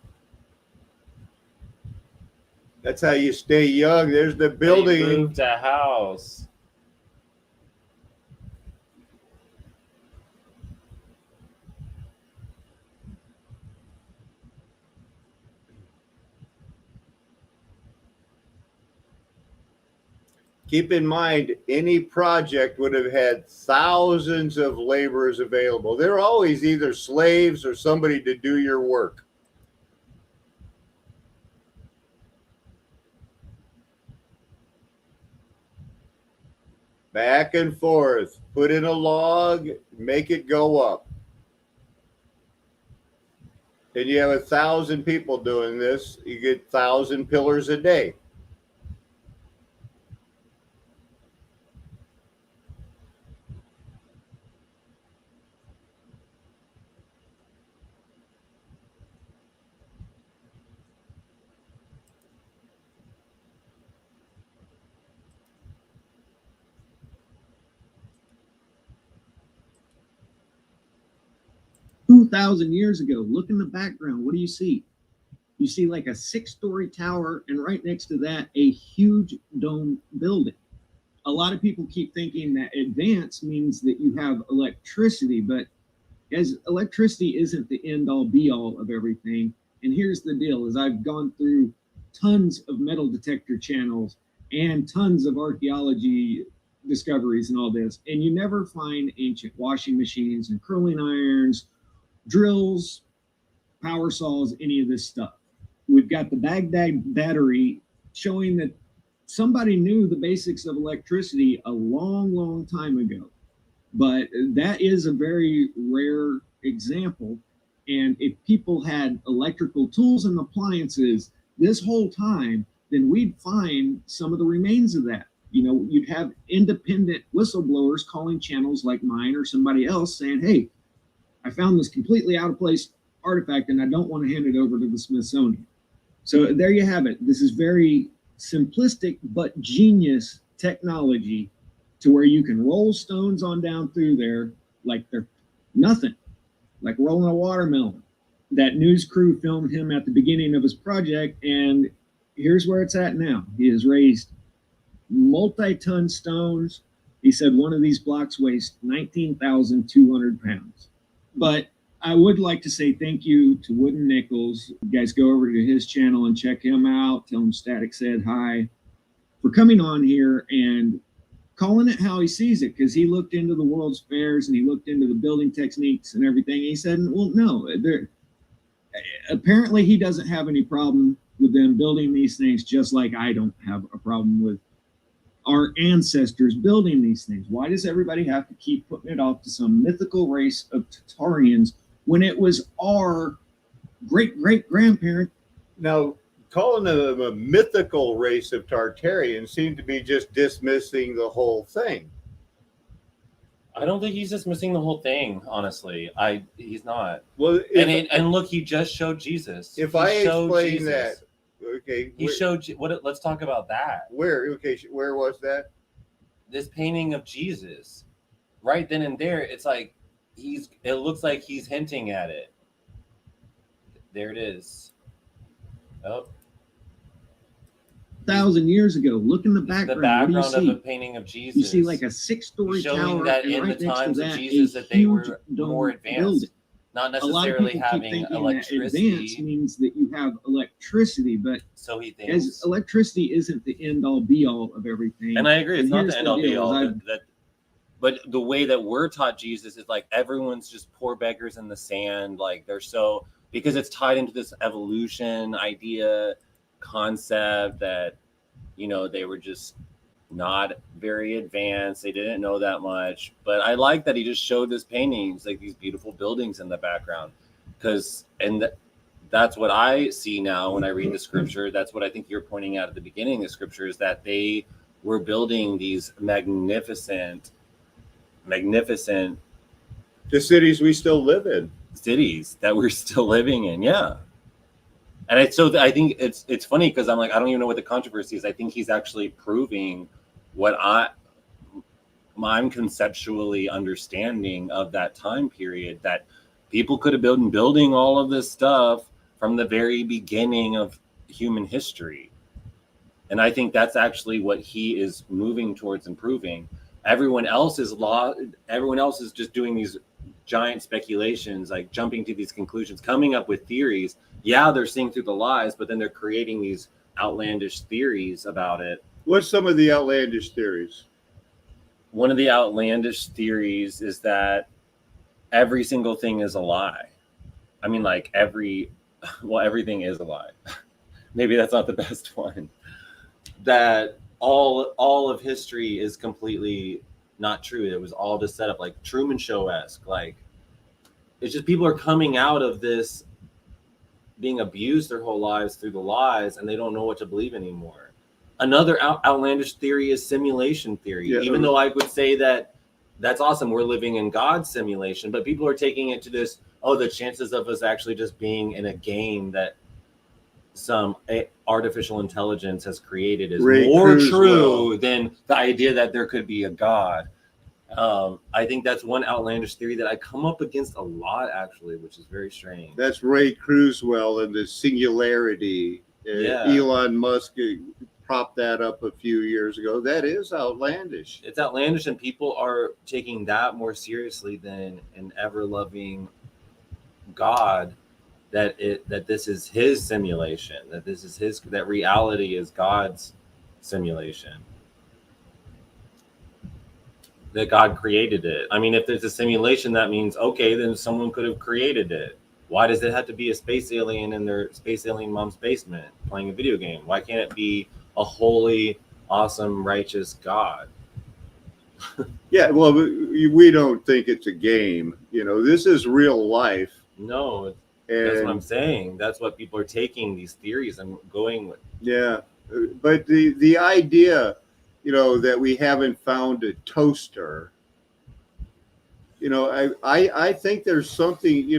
That's how you stay young. There's the building. They moved a house. Keep in mind, any project would have had thousands of laborers available. They're always either slaves or somebody to do your work. Back and forth. Put in a log, make it go up. And you have 1,000 people doing this. You get 1,000 pillars a day. Two 2,000 years ago, look in the background. What do you see? You see like a 6-story tower, and right next to that, a huge dome building. A lot of people keep thinking that advanced means that you have electricity, but as electricity isn't the end all be all of everything. And here's the deal: is I've gone through tons of metal detector channels and tons of archaeology discoveries and all this, and you never find ancient washing machines and curling irons, drills, power saws, any of this stuff. We've got the Baghdad battery showing that somebody knew the basics of electricity a long, long time ago. But that is a very rare example. And if people had electrical tools and appliances this whole time, then we'd find some of the remains of that. You know, you'd have independent whistleblowers calling channels like mine or somebody else saying, hey, I found this completely out of place artifact and I don't want to hand it over to the Smithsonian. So there you have it. This is very simplistic but genius technology to where you can roll stones on down through there like they're nothing, like rolling a watermelon. That news crew filmed him at the beginning of his project, and here's where it's at now. He has raised multi-ton stones He said one of these blocks weighs 19,200 pounds. But I would like to say thank you to Wooden Nichols. You guys go over to his channel and check him out. Tell him Static said hi, for coming on here and calling it how he sees it, because he looked into the World's Fairs and he looked into the building techniques and everything. He said, well, no, apparently he doesn't have any problem with them building these things, just like I don't have a problem with our ancestors building these things. Why does everybody have to keep putting it off to some mythical race of Tatarians when it was our great-great-grandparent? Now, calling them a mythical race of Tartarians seemed to be just dismissing the whole thing. I don't think he's dismissing the whole thing, honestly. He's not. Well, and look, he just showed Jesus. If He I showed explain Jesus. that, okay, He showed what? Let's talk about that. Where? Okay, where was that? This painting of Jesus, right then and there. It's like it looks like he's hinting at it. There it is. Oh. 1,000 years ago. Look in the background. The background what do you see? of a painting of Jesus. You see like a 6-story tower, showing that and in right the next to times of that, Jesus a that they were huge more dome advanced, building. not A lot of necessarily people keep having thinking electricity. that advanced means that you have electricity, but So he thinks. as electricity isn't the end all be all of everything. And I agree, it's not here's the end all be deal, all. is But the way that we're taught Jesus is like everyone's just poor beggars in the sand. Like they're so, because it's tied into this evolution idea concept that, you know, they were just not very advanced. They didn't know that much. But I like that he just showed this paintings, like these beautiful buildings in the background. That's what I see now when I read the scripture. That's what I think you're pointing out at the beginning of the scripture, is that they were building these magnificent the cities we still live in. Cities that we're still living in. Yeah. And I think it's funny because I'm like, I don't even know what the controversy is. I think he's actually proving what I'm conceptually understanding of that time period, that people could have been building all of this stuff from the very beginning of human history. And I think that's actually what he is moving towards improving. Everyone else is just doing these giant speculations, like jumping to these conclusions, coming up with theories. Yeah, they're seeing through the lies, but then they're creating these outlandish theories about it. What's some of the outlandish theories? One of the outlandish theories is that every single thing is a lie. I mean, like everything is a lie. Maybe that's not the best one. That all of history is completely not true. It was all just set up, like Truman Show-esque. Like, it's just people are coming out of this being abused their whole lives through the lies, and they don't know what to believe anymore. Another outlandish theory is simulation theory. Yeah, even though I would say that that's awesome, we're living in God's simulation, but people are taking it to this, the chances of us actually just being in a game that some artificial intelligence has created is more true than the idea that there could be a God. I think that's one outlandish theory that I come up against a lot, actually, which is very strange. That's Ray Kurzweil and the singularity. Yeah. Elon Musk propped that up a few years ago. That is outlandish. It's outlandish, and people are taking that more seriously than an ever-loving God. That this is his simulation. That reality is God's simulation. That God created it. I mean, if there's a simulation, that means, okay, then someone could have created it. Why does it have to be a space alien in their space alien mom's basement playing a video game? Why can't it be a holy, awesome, righteous God? Yeah, well, we don't think it's a game. You know, this is real life. No, that's what I'm saying. That's what people are taking these theories and going with. Yeah, but the idea, that we haven't found a toaster, I think there's something,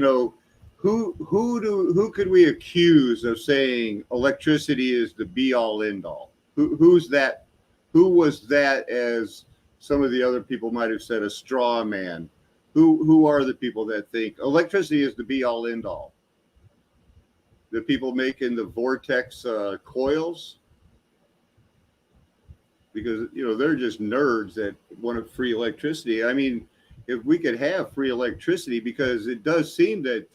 who could we accuse of saying electricity is the be all end all? Who's that? Who was that, as some of the other people might have said, a straw man? Who are the people that think electricity is the be all end all? The people making the vortex coils? because they're just nerds that want free electricity. I mean, if we could have free electricity, because it does seem that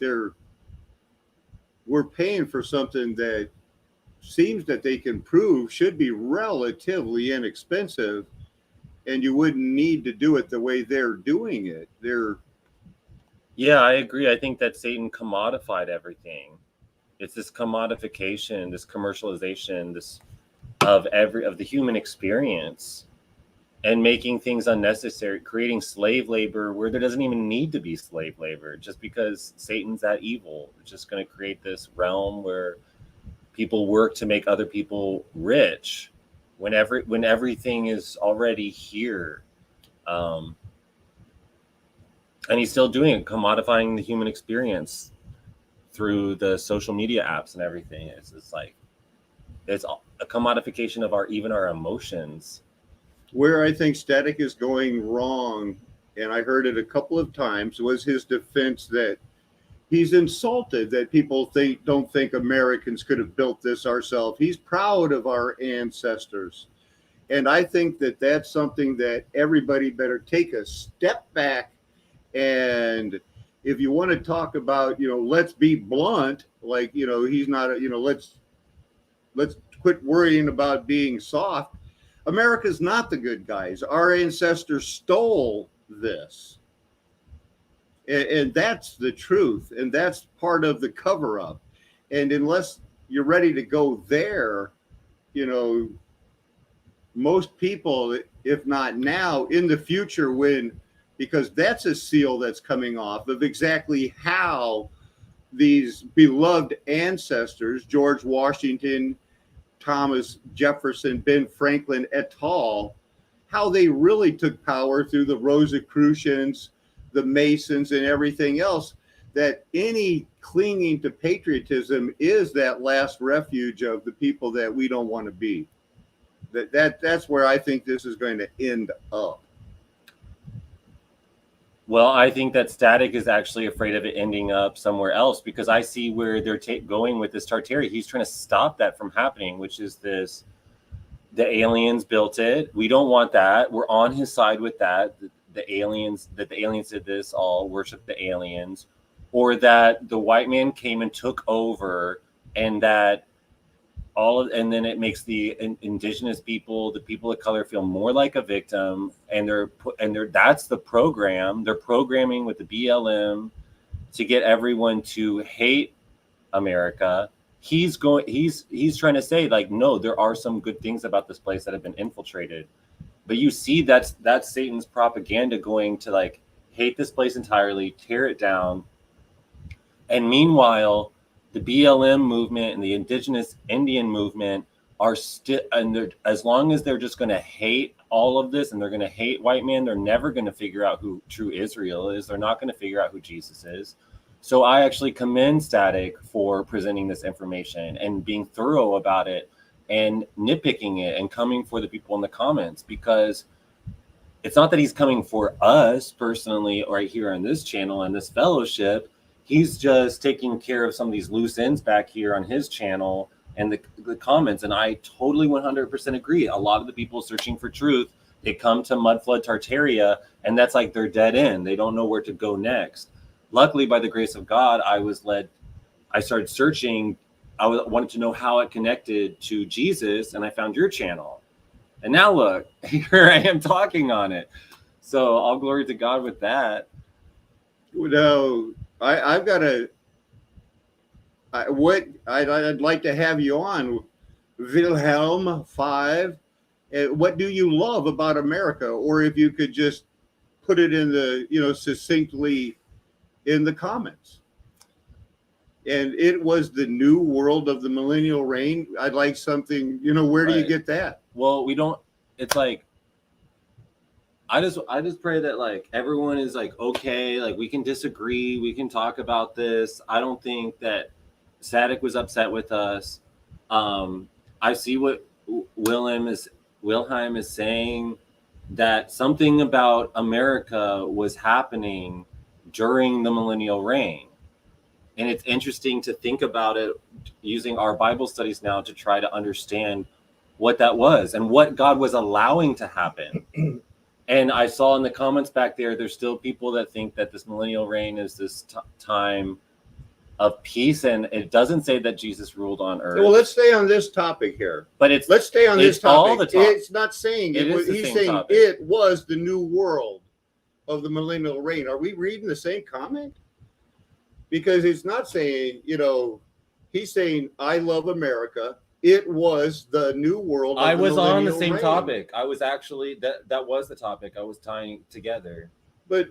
we're paying for something that seems that they can prove should be relatively inexpensive, and you wouldn't need to do it the way they're doing it. Yeah, I agree. I think that Satan commodified everything. It's this commodification, this commercialization, this of the human experience, and making things unnecessary, creating slave labor where there doesn't even need to be slave labor, just because Satan's that evil. It's just going to create this realm where people work to make other people rich when everything is already here. And he's still doing it, commodifying the human experience through the social media apps and everything. It's like it's a commodification of our emotions. Where I think Static is going wrong, and I heard it a couple of times, was his defense that he's insulted that people don't think Americans could have built this ourselves. He's proud of our ancestors. And I think that that's something that everybody better take a step back. And if you want to talk about, let's be blunt, like, he's not, let's quit worrying about being soft. America's not the good guys. Our ancestors stole this. And that's the truth. And that's part of the cover up. And unless you're ready to go there, most people, if not now, in the future, because that's a seal that's coming off of exactly how these beloved ancestors, George Washington, Thomas Jefferson, Ben Franklin, et al., how they really took power through the Rosicrucians, the Masons, and everything else, that any clinging to patriotism is that last refuge of the people that we don't want to be. That's where I think this is going to end up. Well, I think that Static is actually afraid of it ending up somewhere else, because I see where they're going with this Tartaria. He's trying to stop that from happening, which is this: the aliens built it. We don't want that. We're on his side with that. The aliens did this, all worship the aliens, or that the white man came and took over, and that and then it makes the indigenous people, the people of color, feel more like a victim, and that's the program. They're programming with the BLM to get everyone to hate America. He's trying to say, like, no, there are some good things about this place that have been infiltrated, but you see that's Satan's propaganda, going to like hate this place entirely, tear it down, and meanwhile, the BLM movement and the indigenous Indian movement are still, and as long as they're just going to hate all of this and they're going to hate white men, they're never going to figure out who true Israel is. They're not going to figure out who Jesus is. So I actually commend Static for presenting this information and being thorough about it and nitpicking it and coming for the people in the comments, because it's not that he's coming for us personally right here on this channel and this fellowship. He's just taking care of some of these loose ends back here on his channel and the comments. And I totally 100% agree. A lot of the people searching for truth, they come to Mudflood Tartaria, and that's like their dead end. They don't know where to go next. Luckily, by the grace of God, I started searching. I wanted to know how it connected to Jesus, and I found your channel. And now look, here I am talking on it. So all glory to God with that. No, I've got I'd like to have you on, Wilhelm 5. What do you love about America? Or if you could just put it in the, succinctly in the comments. And it was the new world of the millennial reign. I'd like something, where do you get that? Well, we don't, it's like, I just pray that like everyone is like, okay, like we can disagree, we can talk about this. I don't think that Static was upset with us. I see what Wilhelm is saying, that something about America was happening during the millennial reign. And it's interesting to think about it using our Bible studies now to try to understand what that was and what God was allowing to happen. And I saw in the comments back there, there's still people that think that this millennial reign is this time of peace, and it doesn't say that Jesus ruled on earth. Well, let's stay on this topic here. But let's stay on this topic. All the it's not saying it was, is he's same saying topic. It was the new world of the millennial reign. Are we reading the same comment? Because it's not saying, he's saying, I love America. It was the new world. I was on the same topic. I was actually that was the topic I was tying together. But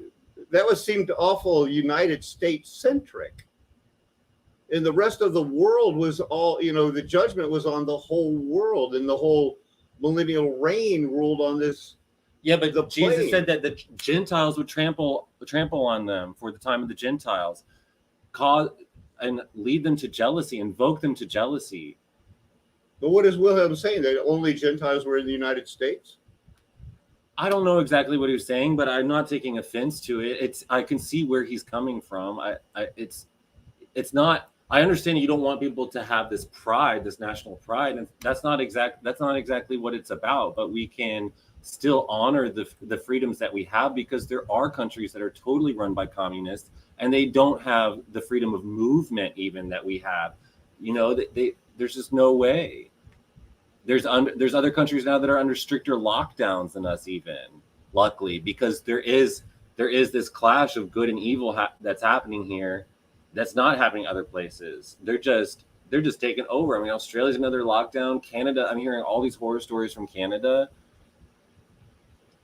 that seemed awful United States centric. And the rest of the world was all, the judgment was on the whole world, and the whole millennial reign ruled on this. Yeah, but Jesus said that the Gentiles would trample on them for the time of the Gentiles, cause and lead them to jealousy, invoke them to jealousy. But what is Wilhelm saying? That only Gentiles were in the United States? I don't know exactly what he was saying, but I'm not taking offense to it. I can see where he's coming from. It's not. I understand you don't want people to have this pride, this national pride, and that's not exactly what it's about. But we can still honor the freedoms that we have, because there are countries that are totally run by communists, and they don't have the freedom of movement even that we have. There's just no way. There's other countries now that are under stricter lockdowns than us, even, luckily, because there is this clash of good and evil that's happening here that's not happening other places. They're just taking over. I mean, Australia's another lockdown. Canada, I'm hearing all these horror stories from Canada.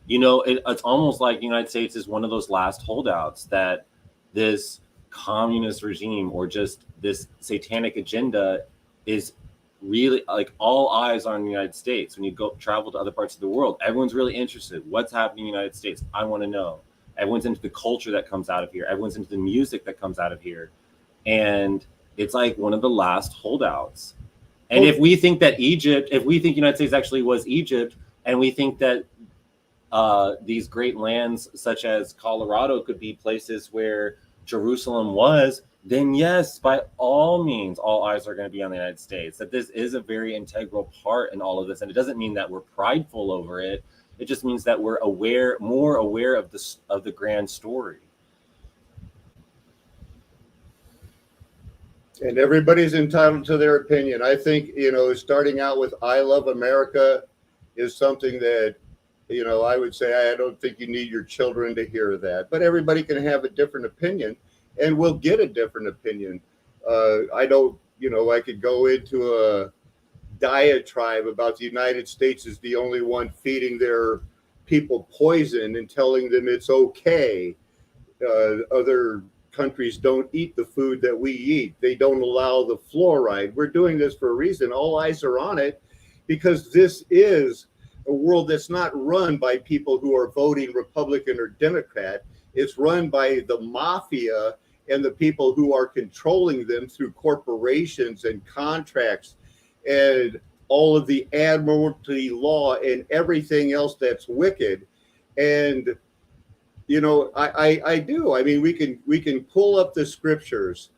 It's almost like the United States is one of those last holdouts that this communist regime or just this satanic agenda is really, like, all eyes are on the United States. When you go travel to other parts of the world, everyone's really interested. What's happening in the United States? I want to know. Everyone's into the culture that comes out of here. Everyone's into the music that comes out of here. And it's like one of the last holdouts. And if we think that if we think United States actually was Egypt, and we think that these great lands such as Colorado could be places where Jerusalem was, then yes, by all means, all eyes are going to be on the United States. That this is a very integral part in all of this. And it doesn't mean that we're prideful over it. It just means that we're more aware of the grand story. And everybody's entitled to their opinion. I think, starting out with I love America is something that, I would say, I don't think you need your children to hear that. But everybody can have a different opinion, and we'll get a different opinion. I don't, I could go into a diatribe about the United States is the only one feeding their people poison and telling them it's okay. Other countries don't eat the food that we eat. They don't allow the fluoride. We're doing this for a reason. All eyes are on it because this is a world that's not run by people who are voting Republican or Democrat. It's run by the mafia and the people who are controlling them through corporations and contracts and all of the admiralty law and everything else that's wicked. And I do. I mean, we can pull up the scriptures,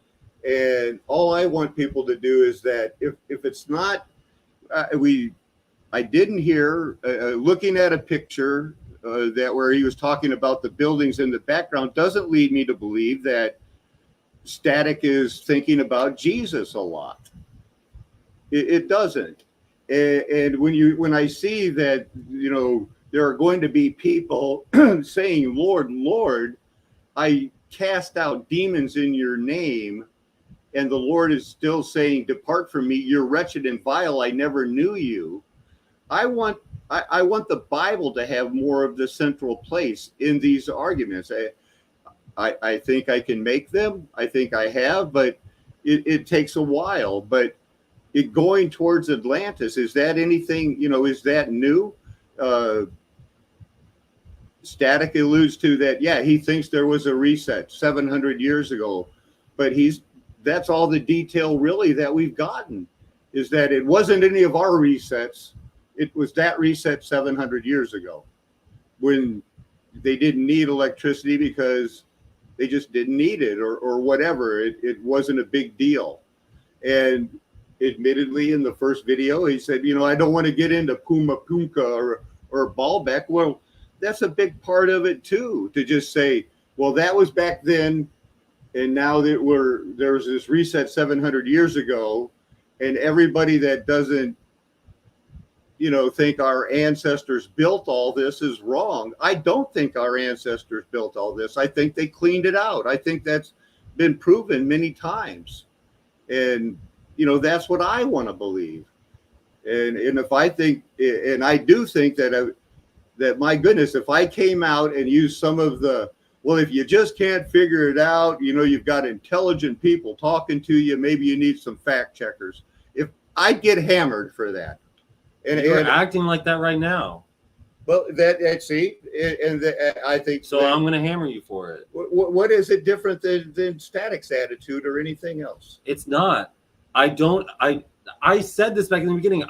and all I want people to do is that if it's not, I didn't hear looking at a picture that where he was talking about the buildings in the background doesn't lead me to believe that Static is thinking about Jesus a lot. It doesn't. And when I see that, there are going to be people saying, Lord, Lord, I cast out demons in your name. And the Lord is still saying, depart from me, you're wretched and vile. I never knew you. I want the Bible to have more of the central place in these arguments. I think I can make them. I think I have, but it takes a while. But going towards Atlantis, is that anything, is that new? Static alludes to that. Yeah, he thinks there was a reset 700 years ago, but that's all the detail really that we've gotten, is that it wasn't any of our resets. It was that reset 700 years ago when they didn't need electricity because they just didn't need it or whatever. It wasn't a big deal. And admittedly in the first video, he said, I don't want to get into Puma Punka or Baalbek. Well, that's a big part of it too, to just say, well, that was back then, and now that there's this reset 700 years ago, and everybody that doesn't, think our ancestors built all this is wrong. I don't think our ancestors built all this. I think they cleaned it out. I think that's been proven many times. And, that's what I want to believe. And if I think, and I do think that my goodness, if I came out and used some of well, if you just can't figure it out, you've got intelligent people talking to you, maybe you need some fact checkers. If I'd get hammered for that. And you're acting like that right now. Well, see, I think so. I'm going to hammer you for it. What is it different than Static's attitude or anything else? It's not. I said this back in the beginning.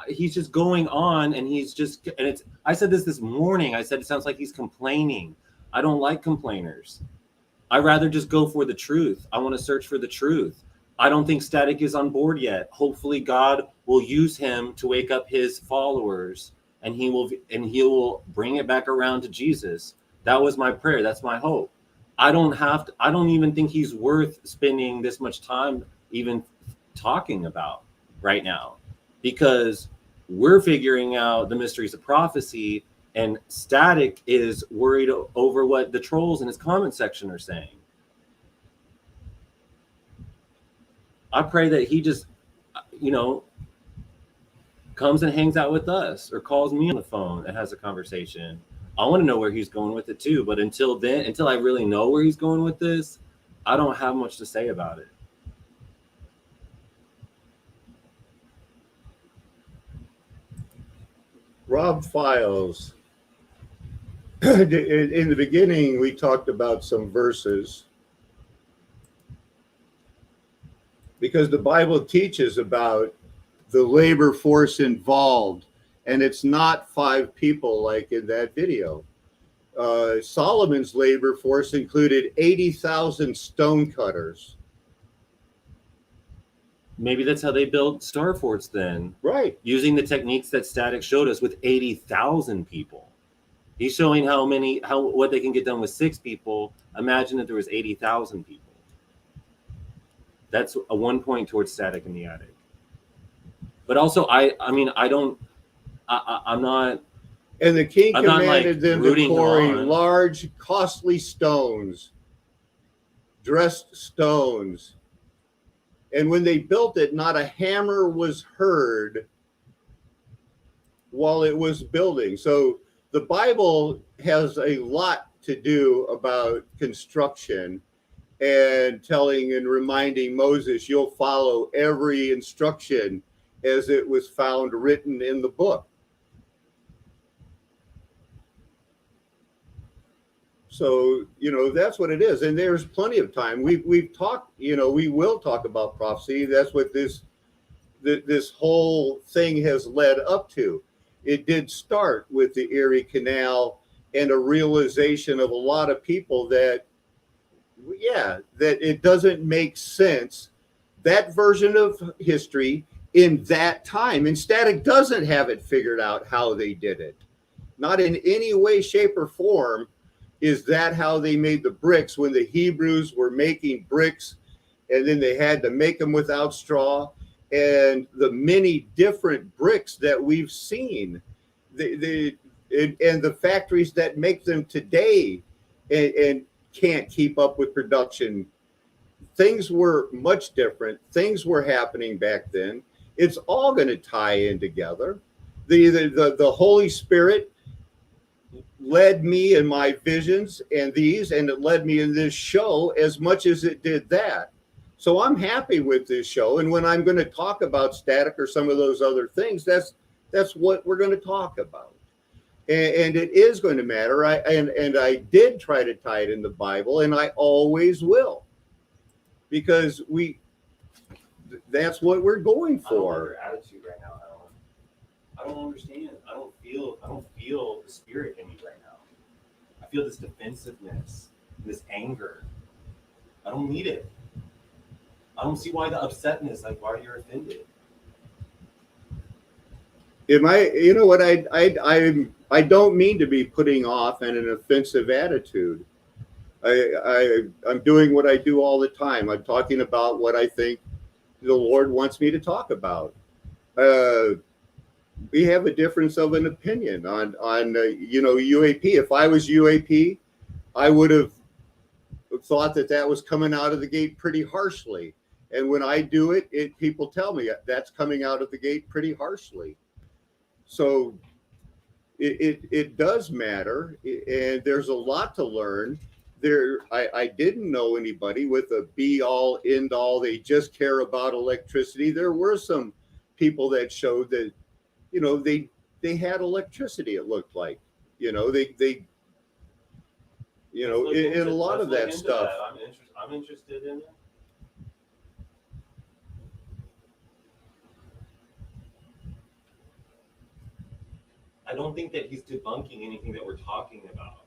He's just going on, and I said this morning. I said it sounds like he's complaining. I don't like complainers. I rather just go for the truth. I want to search for the truth. I don't think Static is on board yet. Hopefully God will use him to wake up his followers, and he will bring it back around to Jesus. That was my prayer. That's my hope. I don't even think he's worth spending this much time even talking about right now, because we're figuring out the mysteries of prophecy, and Static is worried over what the trolls in his comment section are saying. I pray that he just, comes and hangs out with us or calls me on the phone and has a conversation. I want to know where he's going with it too. But until I really know where he's going with this, I don't have much to say about it. Rob Files. In the beginning, we talked about some verses, because the Bible teaches about the labor force involved, and it's not 5 people like in that video. Solomon's labor force included 80,000 stone cutters. Maybe that's how they built Star Forts then. Right. Using the techniques that Static showed us with 80,000 people. He's showing what they can get done with 6 people. Imagine if there was 80,000 people. That's a 1 point towards Static in the attic. But also, I'm not. And the king I'm commanded them to quarry on. large, costly stones, dressed stones. And when they built it, not a hammer was heard while it was building. So the Bible has a lot to do about construction, and telling and reminding Moses, you'll follow every instruction as it was found written in the book. So, that's what it is. And there's plenty of time. We've talked, we will talk about prophecy. That's what this whole thing has led up to. It did start with the Erie Canal and a realization of a lot of people that it doesn't make sense, that version of history in that time. And Static doesn't have it figured out how they did it. Not in any way, shape, or form is that how they made the bricks when the Hebrews were making bricks, and then they had to make them without straw, and the many different bricks that we've seen, and the factories that make them today and can't keep up with production. Things were much different. Things were happening back then. It's all going to tie in together. The Holy Spirit led me in my visions and it led me in this show as much as it did that. So I'm happy with this show. And when I'm going to talk about Static or some of those other things, that's what we're going to talk about. And it is going to matter. I did try to tie it in the Bible, and I always will, because that's what we're going for. I don't like your attitude right now, Alan. I don't understand. I don't feel the spirit in you right now. I feel this defensive, this anger. I don't need it. I don't see why the upsetness. Like, why you're offended. Am I? You know what? I don't mean to be putting off and an offensive attitude. I'm doing what I do all the time. I'm talking about what I think the Lord wants me to talk about. We have a difference of an opinion on UAP. If I was UAP, I would have thought that was coming out of the gate pretty harshly. And when I do it, people tell me that's coming out of the gate pretty harshly. So it does matter, and there's a lot to learn. I didn't know anybody with a be all end all. They just care about electricity. There were some people that showed that, they had electricity. It looked like, they in a lot of that stuff. I'm interested in it. I don't think that he's debunking anything that we're talking about.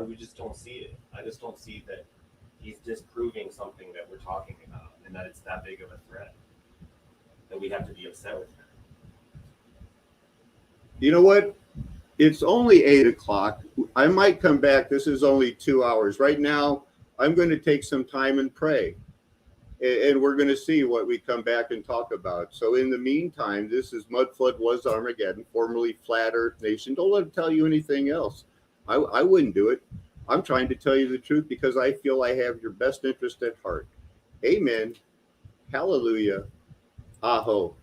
We just don't see it. I just don't see that he's disproving something that we're talking about, and that it's that big of a threat that we have to be upset with him. You know what? It's only 8:00. I might come back. This is only 2 hours. Right now, I'm going to take some time and pray. And we're going to see what we come back and talk about. So in the meantime, this is Mudflood Was Armageddon, formerly Flat Earth Nation. Don't let them tell you anything else. I wouldn't do it. I'm trying to tell you the truth because I feel I have your best interest at heart. Amen. Hallelujah. Aho.